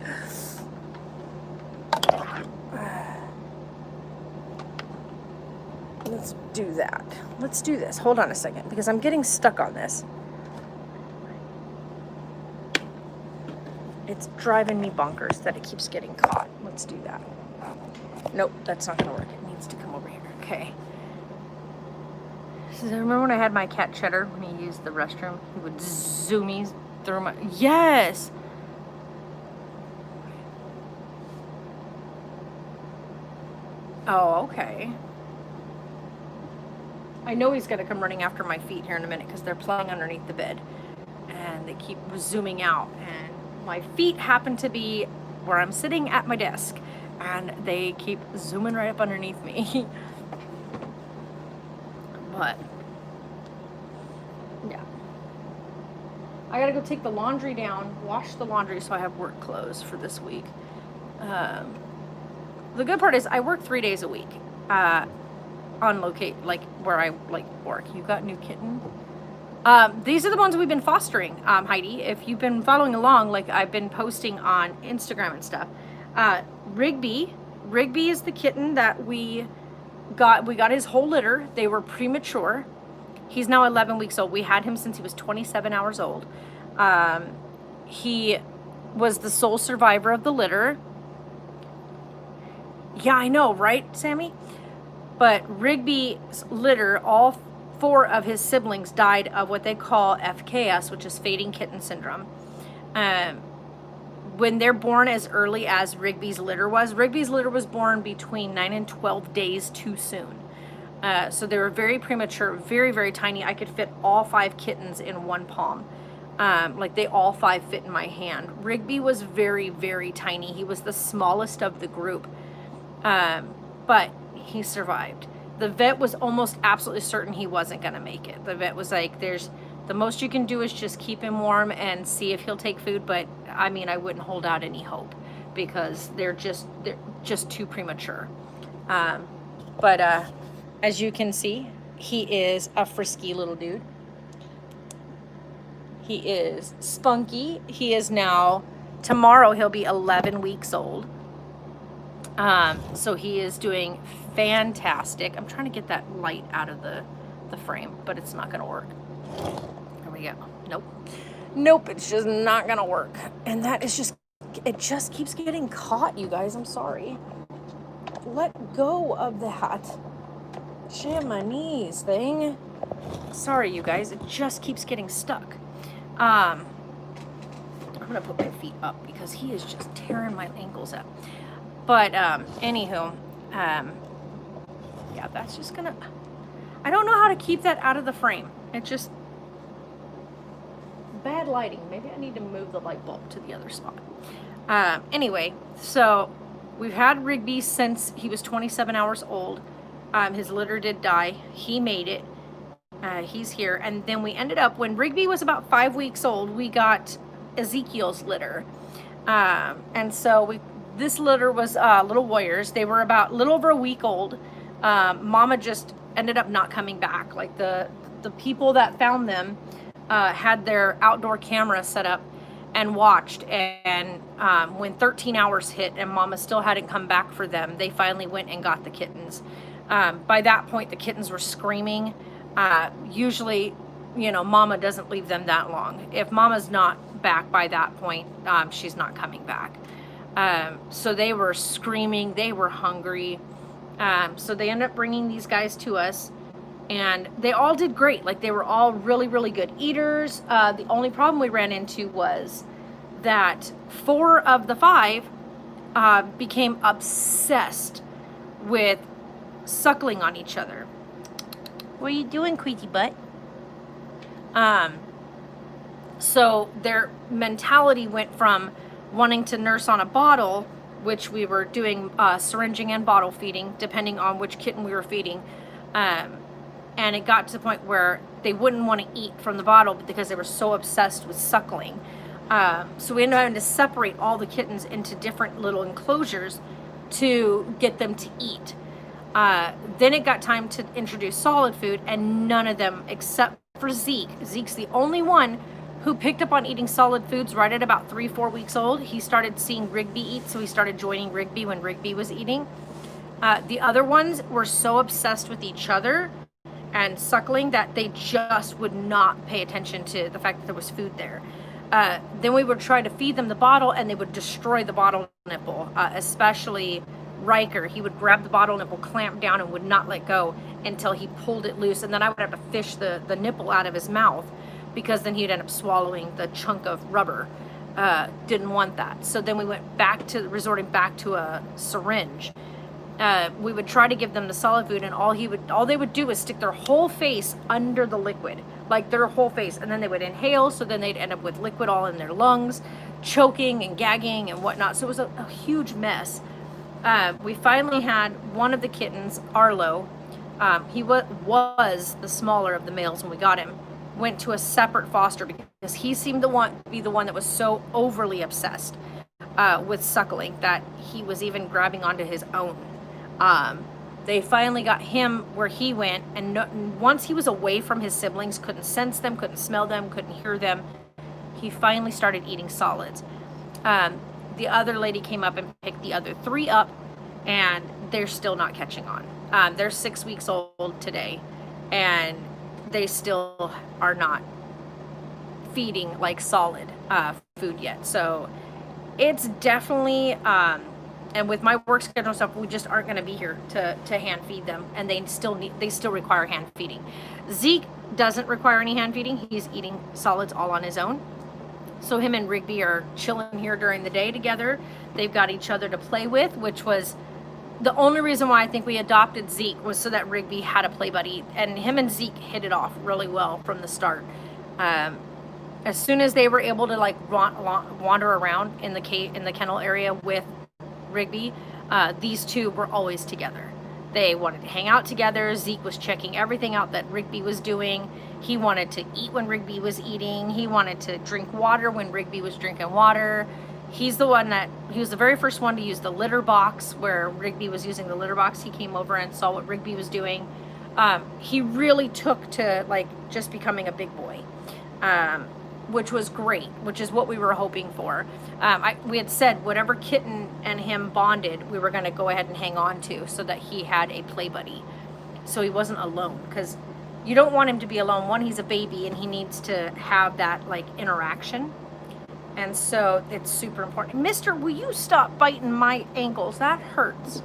Let's do that. Let's do this. Hold on a second, because I'm getting stuck on this. It's driving me bonkers that it keeps getting caught. Let's do that. Nope, that's not going to work. It needs to come over here. Okay. So remember when I had my cat Cheddar, when he used the restroom? He would zoom me through my... Yes! Oh, okay. I know he's going to come running after my feet here in a minute because they're playing underneath the bed. And they keep zooming out. And my feet happen to be where I'm sitting at my desk. And they keep zooming right up underneath me. But, yeah. I gotta go take the laundry down, wash the laundry so I have work clothes for this week. The good part is I work 3 days a week. On locate, like where I work. You got new kitten? These are the ones we've been fostering, Heidi. If you've been following along, like I've been posting on Instagram and stuff. Rigby is the kitten that we got his whole litter. They were premature. He's now 11 weeks old. We had him since he was 27 hours old. He was the sole survivor of the litter. Yeah, I know, right, Sammy? But Rigby's litter, all 4 of his siblings died of what they call FKS, which is fading kitten syndrome. when they're born as early as Rigby's litter was born between 9 and 12 days too soon. So they were very premature, very, very tiny. I could fit all 5 kittens in one palm. Like they all 5 fit in my hand. Rigby was very, very tiny. He was the smallest of the group. But he survived. The vet was almost absolutely certain he wasn't going to make it. The vet was like, the most you can do is just keep him warm and see if he'll take food. But I mean, I wouldn't hold out any hope because they're just too premature. But as you can see, he is a frisky little dude. He is spunky. He is now, tomorrow he'll be 11 weeks old. So he is doing fantastic. I'm trying to get that light out of the frame, but it's not gonna work. There we go. Nope, it's just not gonna work. And that is just, it just keeps getting caught, you guys. I'm sorry. Let go of that. Jimini's thing. Sorry, you guys. It just keeps getting stuck. I'm gonna put my feet up because he is just tearing my ankles up. But anywho, yeah, that's just gonna, I don't know how to keep that out of the frame. It just, bad lighting. Maybe I need to move the light bulb to the other spot. Anyway, so we've had Rigby since he was 27 hours old. His litter did die. He made it. He's here. And then we ended up, when Rigby was about 5 weeks old, we got Ezekiel's litter. And so this litter was little warriors. They were about a little over a week old. Mama just ended up not coming back. Like the people that found them had their outdoor camera set up and watched. And when 13 hours hit and Mama still hadn't come back for them, they finally went and got the kittens. By that point, the kittens were screaming. Usually, you know, Mama doesn't leave them that long. If Mama's not back by that point, she's not coming back. So they were screaming, they were hungry. So they ended up bringing these guys to us, and they all did great. Like, they were all really, really good eaters. The only problem we ran into was that 4 of the 5 became obsessed with suckling on each other. What are you doing, Queasy Butt? So their mentality went from wanting to nurse on a bottle, which we were doing syringing and bottle feeding, depending on which kitten we were feeding. And it got to the point where they wouldn't want to eat from the bottle because they were so obsessed with suckling. So we ended up having to separate all the kittens into different little enclosures to get them to eat. Then it got time to introduce solid food, and none of them, except for Zeke. Zeke's the only one who picked up on eating solid foods right at about 3-4 weeks old. He started seeing Rigby eat, so he started joining Rigby when Rigby was eating. The other ones were so obsessed with each other and suckling that they just would not pay attention to the fact that there was food there. Then we would try to feed them the bottle, and they would destroy the bottle nipple, especially Riker. He would grab the bottle nipple, clamp down, and would not let go until he pulled it loose, and then I would have to fish the nipple out of his mouth, because then he'd end up swallowing the chunk of rubber. Didn't want that. So then we went back to resorting back to a syringe. We would try to give them the solid food, and all they would do is stick their whole face under the liquid, like their whole face, and then they would inhale. So then they'd end up with liquid all in their lungs, choking and gagging and whatnot. So it was a huge mess. We finally had one of the kittens, Arlo. He was the smaller of the males when we got him. Went to a separate foster because he seemed to be the one that was so overly obsessed with suckling that he was even grabbing onto his own. They finally got him where he went, and once he was away from his siblings, couldn't sense them, couldn't smell them, couldn't hear them, he finally started eating solids. The other lady came up and picked the other 3 up, and they're still not catching on. They're 6 weeks old today, and they still are not feeding like solid food yet. So it's definitely, and with my work schedule and stuff, we just aren't going to be here to hand feed them, and they still require hand feeding. Zeke doesn't require any hand feeding. He's eating solids all on his own. So him and Rigby are chilling here during the day together. They've got each other to play with, which was the only reason why I think we adopted Zeke, was so that Rigby had a play buddy. And him and Zeke hit it off really well from the start. As soon as they were able to like wander around in the kennel area with Rigby, these two were always together. They wanted to hang out together. Zeke was checking everything out that Rigby was doing. He wanted to eat when Rigby was eating. He wanted to drink water when Rigby was drinking water. He was the very first one to use the litter box where Rigby was using the litter box. He came over and saw what Rigby was doing. He really took to like just becoming a big boy, which was great, which is what we were hoping for. We had said whatever Kitten and him bonded, we were going to go ahead and hang on to so that he had a play buddy, so he wasn't alone, because you don't want him to be alone. One, he's a baby and he needs to have that like interaction. And so it's super important. Mister, will you stop biting my ankles? That hurts.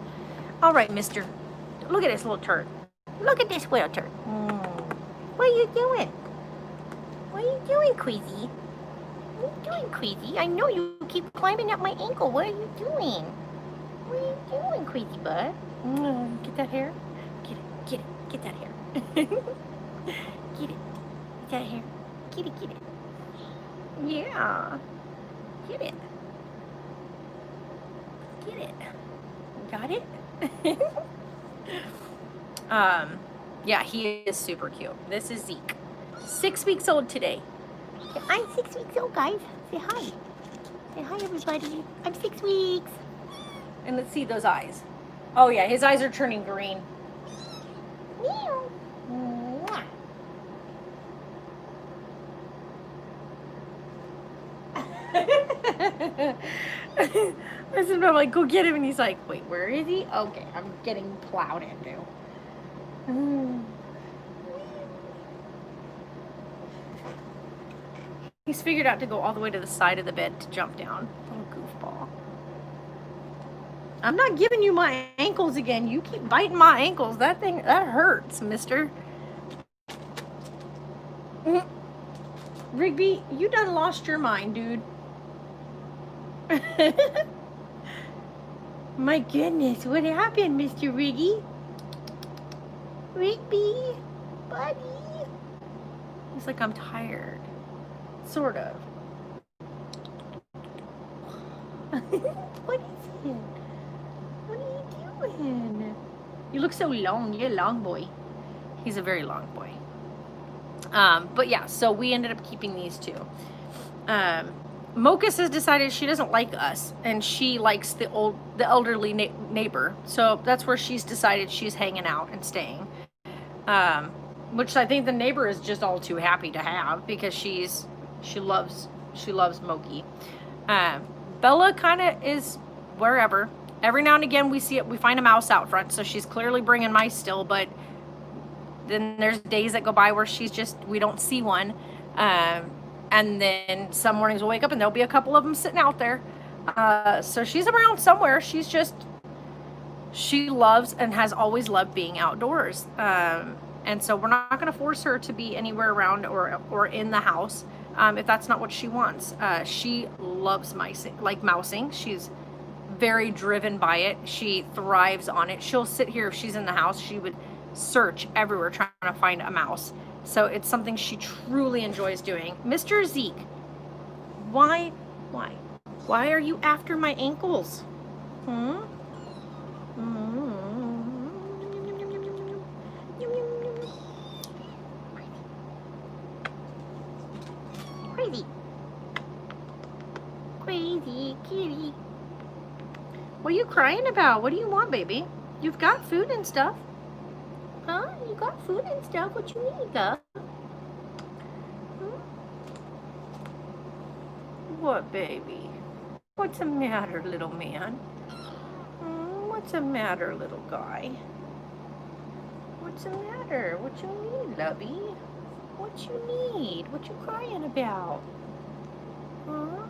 All right, mister. Look at this little turd. Look at this little turd. What are you doing? What are you doing, Queasy? What are you doing, Queasy? I know you keep climbing up my ankle. What are you doing? What are you doing, Queasy bud? Get that hair. Get it. Get it. Get that hair. Get it. Get that hair. Get it. Get it. Yeah. Get it. Get it. Got it? Yeah, he is super cute. This is Zeke. 6 weeks old today. I'm 6 weeks old, guys. Say hi. Say hi, everybody. I'm 6 weeks. And let's see those eyes. Oh, yeah, his eyes are turning green. Meow. Mwah. I'm like, go get him. And he's like, wait, where is he? Okay, I'm getting plowed into. He's figured out to go all the way to the side of the bed to jump down. Little goofball. I'm not giving you my ankles again. You keep biting my ankles. That hurts, mister. Rigby, you done lost your mind, dude. My goodness, what happened, Mr. Riggy? Rigby, buddy. He's like, I'm tired. Sort of. What is it? What are you doing? You look so long. You're a long boy. He's a very long boy. But yeah, so we ended up keeping these two. Mocus has decided she doesn't like us, and she likes the elderly neighbor. So that's where she's decided she's hanging out and staying. Which I think the neighbor is just all too happy to have, because she loves Moki. Bella kind of is wherever. Every now and again we find a mouse out front, so she's clearly bringing mice still, but then there's days that go by where we don't see one. And then some mornings we'll wake up and there'll be a couple of them sitting out there. So she's around somewhere. She loves and has always loved being outdoors. And so we're not going to force her to be anywhere around or in the house if that's not what she wants. She loves mousing. She's very driven by it. She thrives on it. She'll sit here if she's in the house. She would search everywhere trying to find a mouse. So it's something she truly enjoys doing. Mr. Zeke, why are you after my ankles? Crazy kitty. What are you crying about? What do you want, baby? You've got food and stuff. Huh? You got food and stuff. What you need, love? What, baby? What's the matter, little man? What's the matter, little guy? What's the matter? What you need, lovey? What you need? What you crying about? Huh?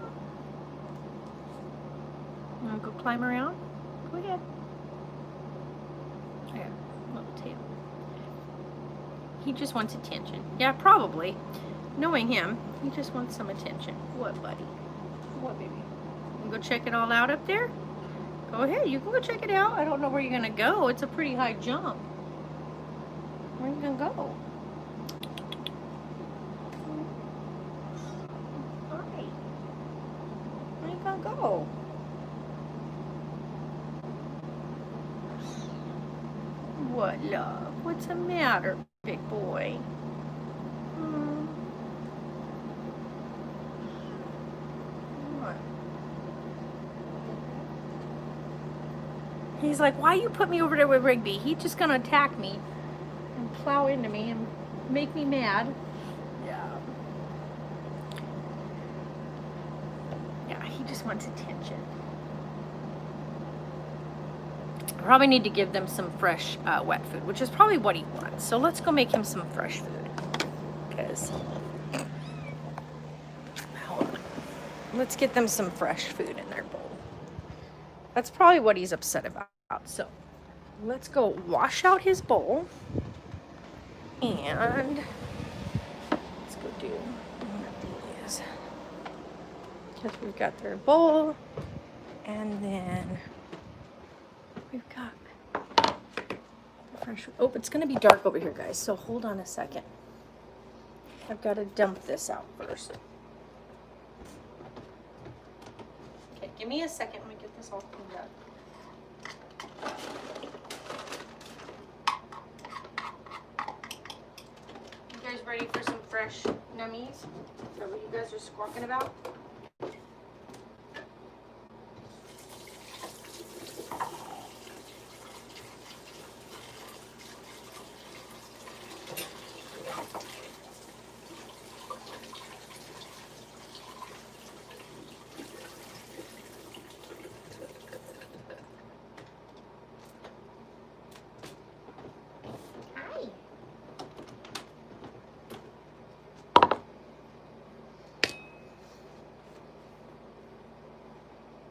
You wanna go climb around? Go ahead. There, little tail. He just wants attention. Yeah, probably. knowing him, he just wants some attention. What, buddy? What, baby? You go check it all out up there? Go ahead, you can go check it out. I don't know where you're gonna go. It's a pretty high jump. Where are you gonna go? Hi. Where you gonna go? What, love? What's the matter, big boy? What? He's like, why you put me over there with Rigby? He's just gonna attack me and plow into me and make me mad. Yeah. Yeah, he just wants attention. I probably need to give them some fresh wet food, which is probably what he wants. So let's go make him some fresh food. Because, hold on. Let's get them some fresh food in their bowl. That's probably what he's upset about. So let's go wash out his bowl. And let's go do one of these. Because we've got their bowl. And then we've got fresh. Oh, it's going to be dark over here, guys. So hold on a second. I've got to dump this out first. Okay, give me a second. Let me get this all cleaned up. You guys ready for some fresh nummies? Is that what you guys are squawking about?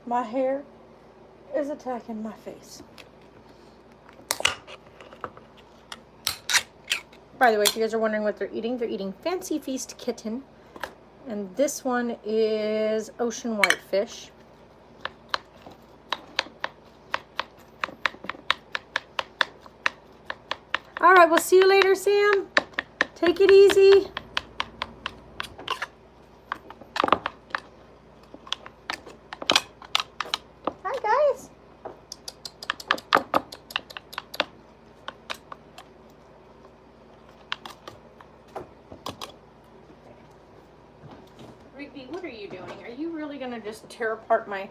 My hair is attacking my face. By the way, if you guys are wondering what they're eating Fancy Feast Kitten. And this one is ocean whitefish. All right, we'll see you later, Sam. Take it easy. Rigby, what are you doing? Are you really gonna just tear apart my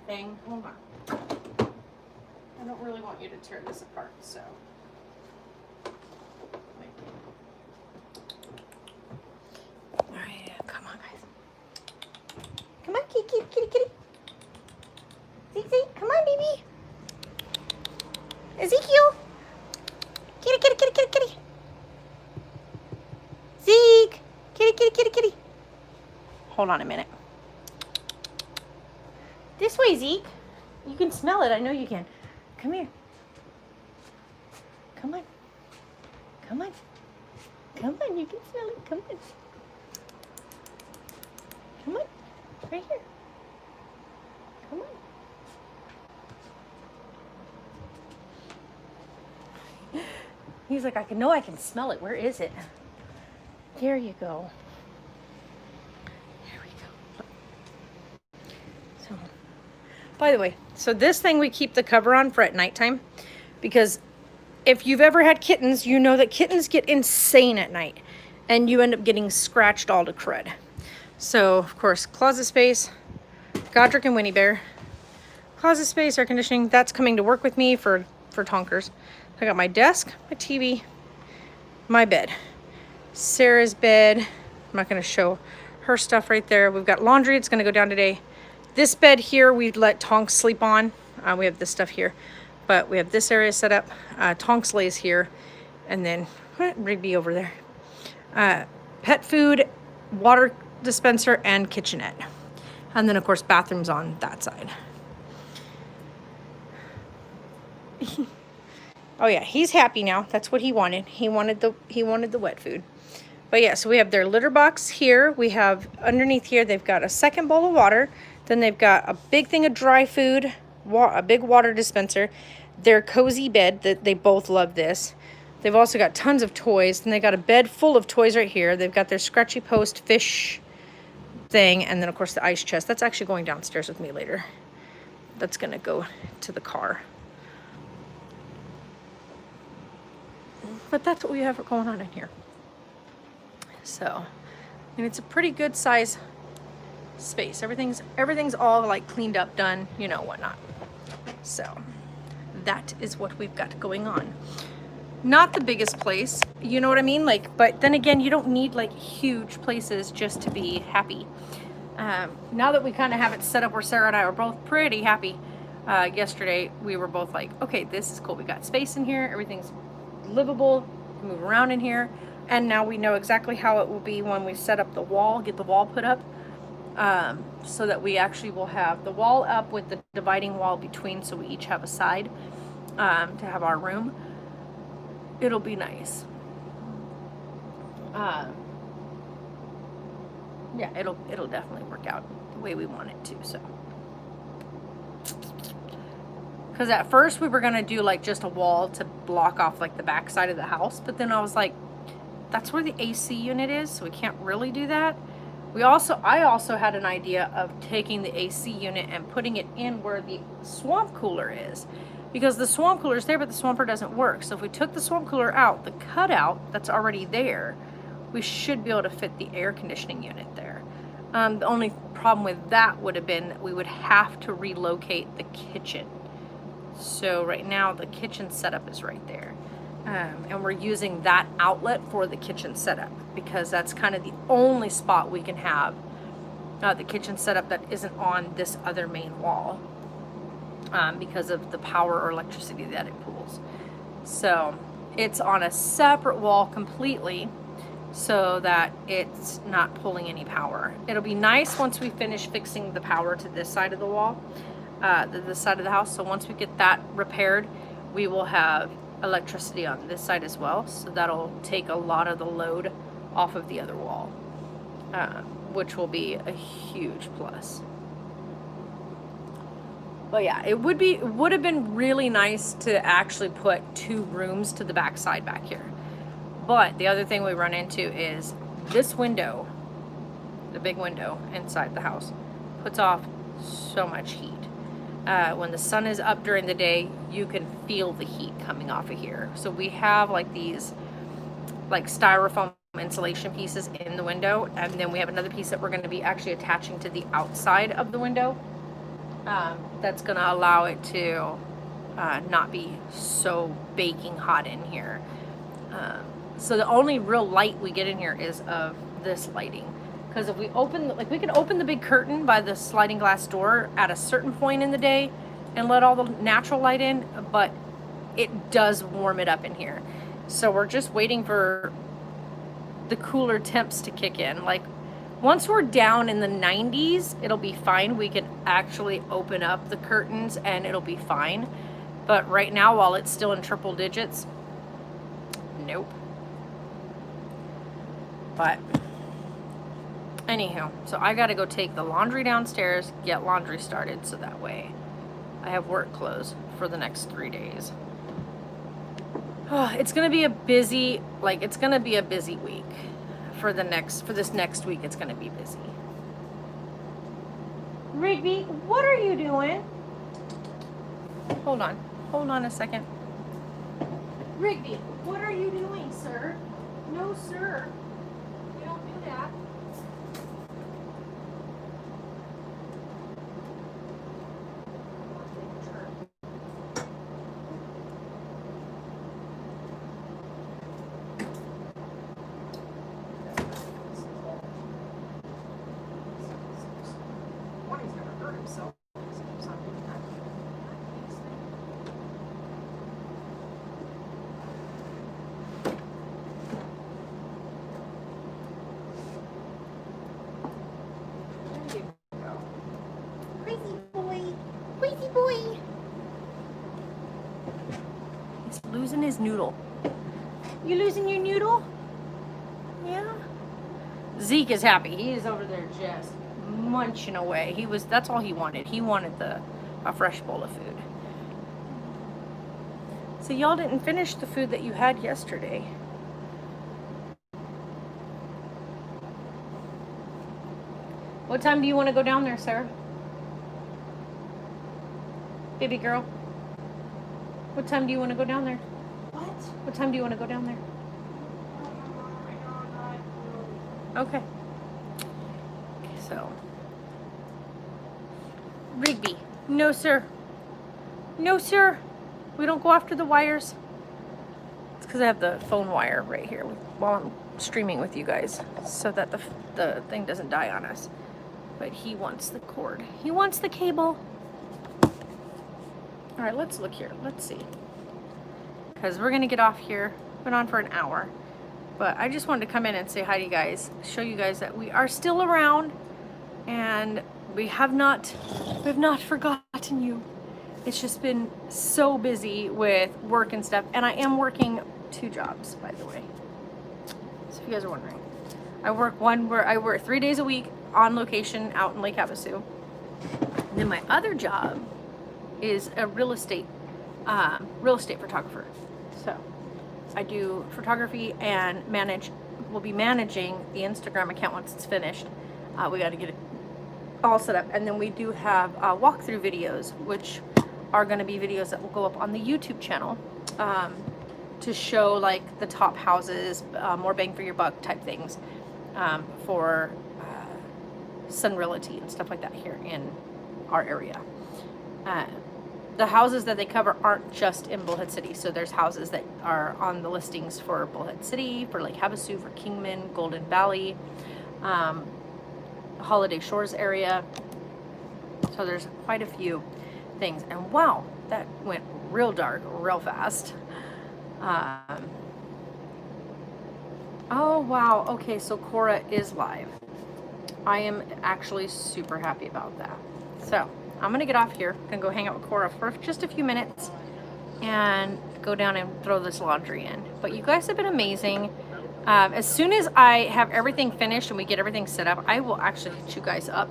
thing? Hold on. I don't really want you to tear this apart, so. Alright, come on, guys. Come on, kitty, kitty, kitty. See, come on, baby. Ezekiel. Kitty, kitty, kitty, kitty, kitty. Zeke. Kitty, kitty, kitty, kitty. Hold on a minute. This way, Zeke. You can smell it. I know you can. Come here. Come on. Come on. Come on. You can smell it. Come on. Come on. Right here. Come on. He's like, I can smell it. Where is it? There you go. There we go. So, by the way, so this thing we keep the cover on for at nighttime, because if you've ever had kittens, you know that kittens get insane at night and you end up getting scratched all to crud. So, of course, closet space, Godric and Winnie Bear. Closet space, air conditioning, that's coming to work with me for Tonkers. I got my desk, my TV, my bed. Sarah's bed. I'm not going to show her stuff right there. We've got laundry. It's going to go down today. This bed here, we'd let Tonks sleep on. We have this stuff here. But we have this area set up. Tonks lays here. And then Rigby over there. Pet food, water dispenser, and kitchenette. And then, of course, bathrooms on that side. Oh, yeah. He's happy now. That's what he wanted. He wanted the wet food. But yeah, so we have their litter box here. We have underneath here, they've got a second bowl of water. Then they've got a big thing of dry food, a big water dispenser, their cozy bed, that they both love this. They've also got tons of toys. And they got a bed full of toys right here. They've got their scratchy post fish thing. And then, of course, the ice chest. That's actually going downstairs with me later. That's going to go to the car. But that's what we have going on in here. So, and it's a pretty good size space. Everything's all like cleaned up, done, you know, whatnot. So that is what we've got going on. Not the biggest place, you know what I mean? Like, but then again, you don't need like huge places just to be happy. Now that we kind of have it set up where Sarah and I were both pretty happy, yesterday we were both like, okay, this is cool. We got space in here. Everything's livable. Move around in here. And now we know exactly how it will be when we set up the wall, get the wall put up, so that we actually will have the wall up with the dividing wall between, so we each have a side to have our room. It'll be nice. Yeah, it'll definitely work out the way we want it to. So, because at first we were gonna do like just a wall to block off like the back side of the house, but then I was like, that's where the AC unit is, so we can't really do that. I also had an idea of taking the AC unit and putting it in where the swamp cooler is, because the swamp cooler is there, but the swamper doesn't work. So if we took the swamp cooler out, the cutout that's already there, we should be able to fit the air conditioning unit there. The only problem with that would have been we would have to relocate the kitchen. So right now the kitchen setup is right there. And we're using that outlet for the kitchen setup, because that's kind of the only spot we can have the kitchen setup that isn't on this other main wall, because of the power or electricity that it pulls. So it's on a separate wall completely, so that it's not pulling any power. It'll be nice once we finish fixing the power to this side of the wall, this side of the house. So once we get that repaired, we will have electricity on this side as well, so that'll take a lot of the load off of the other wall, which will be a huge plus. But yeah, it would have been really nice to actually put 2 rooms to the back side back here. But the other thing we run into is this window, the big window inside the house, puts off so much heat. When the sun is up during the day, you can feel the heat coming off of here. So we have like these like styrofoam insulation pieces in the window, and then we have another piece that we're going to be actually attaching to the outside of the window. That's going to allow it to not be so baking hot in here. So the only real light we get in here is of this lighting. Because if we we can open the big curtain by the sliding glass door at a certain point in the day and let all the natural light in, but it does warm it up in here. So we're just waiting for the cooler temps to kick in. Like, once we're down in the 90s, it'll be fine. We can actually open up the curtains and it'll be fine. But right now, while it's still in triple digits, nope. But anywho, so I gotta go take the laundry downstairs, get laundry started, so that way I have work clothes for the next 3 days. It's gonna be a busy, week. For this next week, it's gonna be busy. Rigby, what are you doing? Hold on a second. Rigby, what are you doing, sir? No, sir. We don't do that. Crazy boy. He's losing his noodle. You losing your noodle? Yeah. Zeke is happy. He is over there just munching away. That's all he wanted. He wanted a fresh bowl of food. So y'all didn't finish the food that you had yesterday. What time do you want to go down there, Sarah? Baby girl. What time do you want to go down there? What? What time do you want to go down there? Okay. So. Rigby. No, sir. No, sir. We don't go after the wires. It's because I have the phone wire right here while I'm streaming with you guys, so that the thing doesn't die on us. But he wants the cord. He wants the cable. All right, let's look here. Let's see. Because we're going to get off here. Been on for an hour. But I just wanted to come in and say hi to you guys. Show you guys that we are still around. And we have not forgotten you. It's just been so busy with work and stuff. And I am working 2 jobs, by the way. So if you guys are wondering. I work 3 days a week on location out in Lake Havasu. And then my other job is a real estate photographer. So I do photography and we'll be managing the Instagram account once it's finished. We got to get it all set up. And then we do have walkthrough videos, which are going to be videos that will go up on the YouTube channel to show like the top houses, more bang for your buck type things for Sun Realty and stuff like that here in our area. The houses that they cover aren't just in Bullhead City. So there's houses that are on the listings for Bullhead City, for Lake Havasu, for Kingman, Golden Valley, Holiday Shores area. So there's quite a few things. And wow, that went real dark real fast. Oh wow, okay, so Cora is live. I am actually super happy about that. So I'm gonna get off here. Gonna go hang out with Cora for just a few minutes and go down and throw this laundry in. But you guys have been amazing. As soon as I have everything finished and we get everything set up, I will actually hit you guys up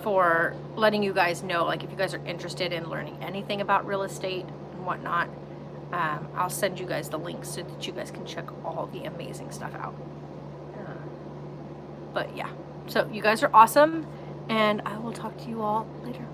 for letting you guys know, like if you guys are interested in learning anything about real estate and whatnot, I'll send you guys the links so that you guys can check all the amazing stuff out. But yeah, so you guys are awesome, and I will talk to you all later.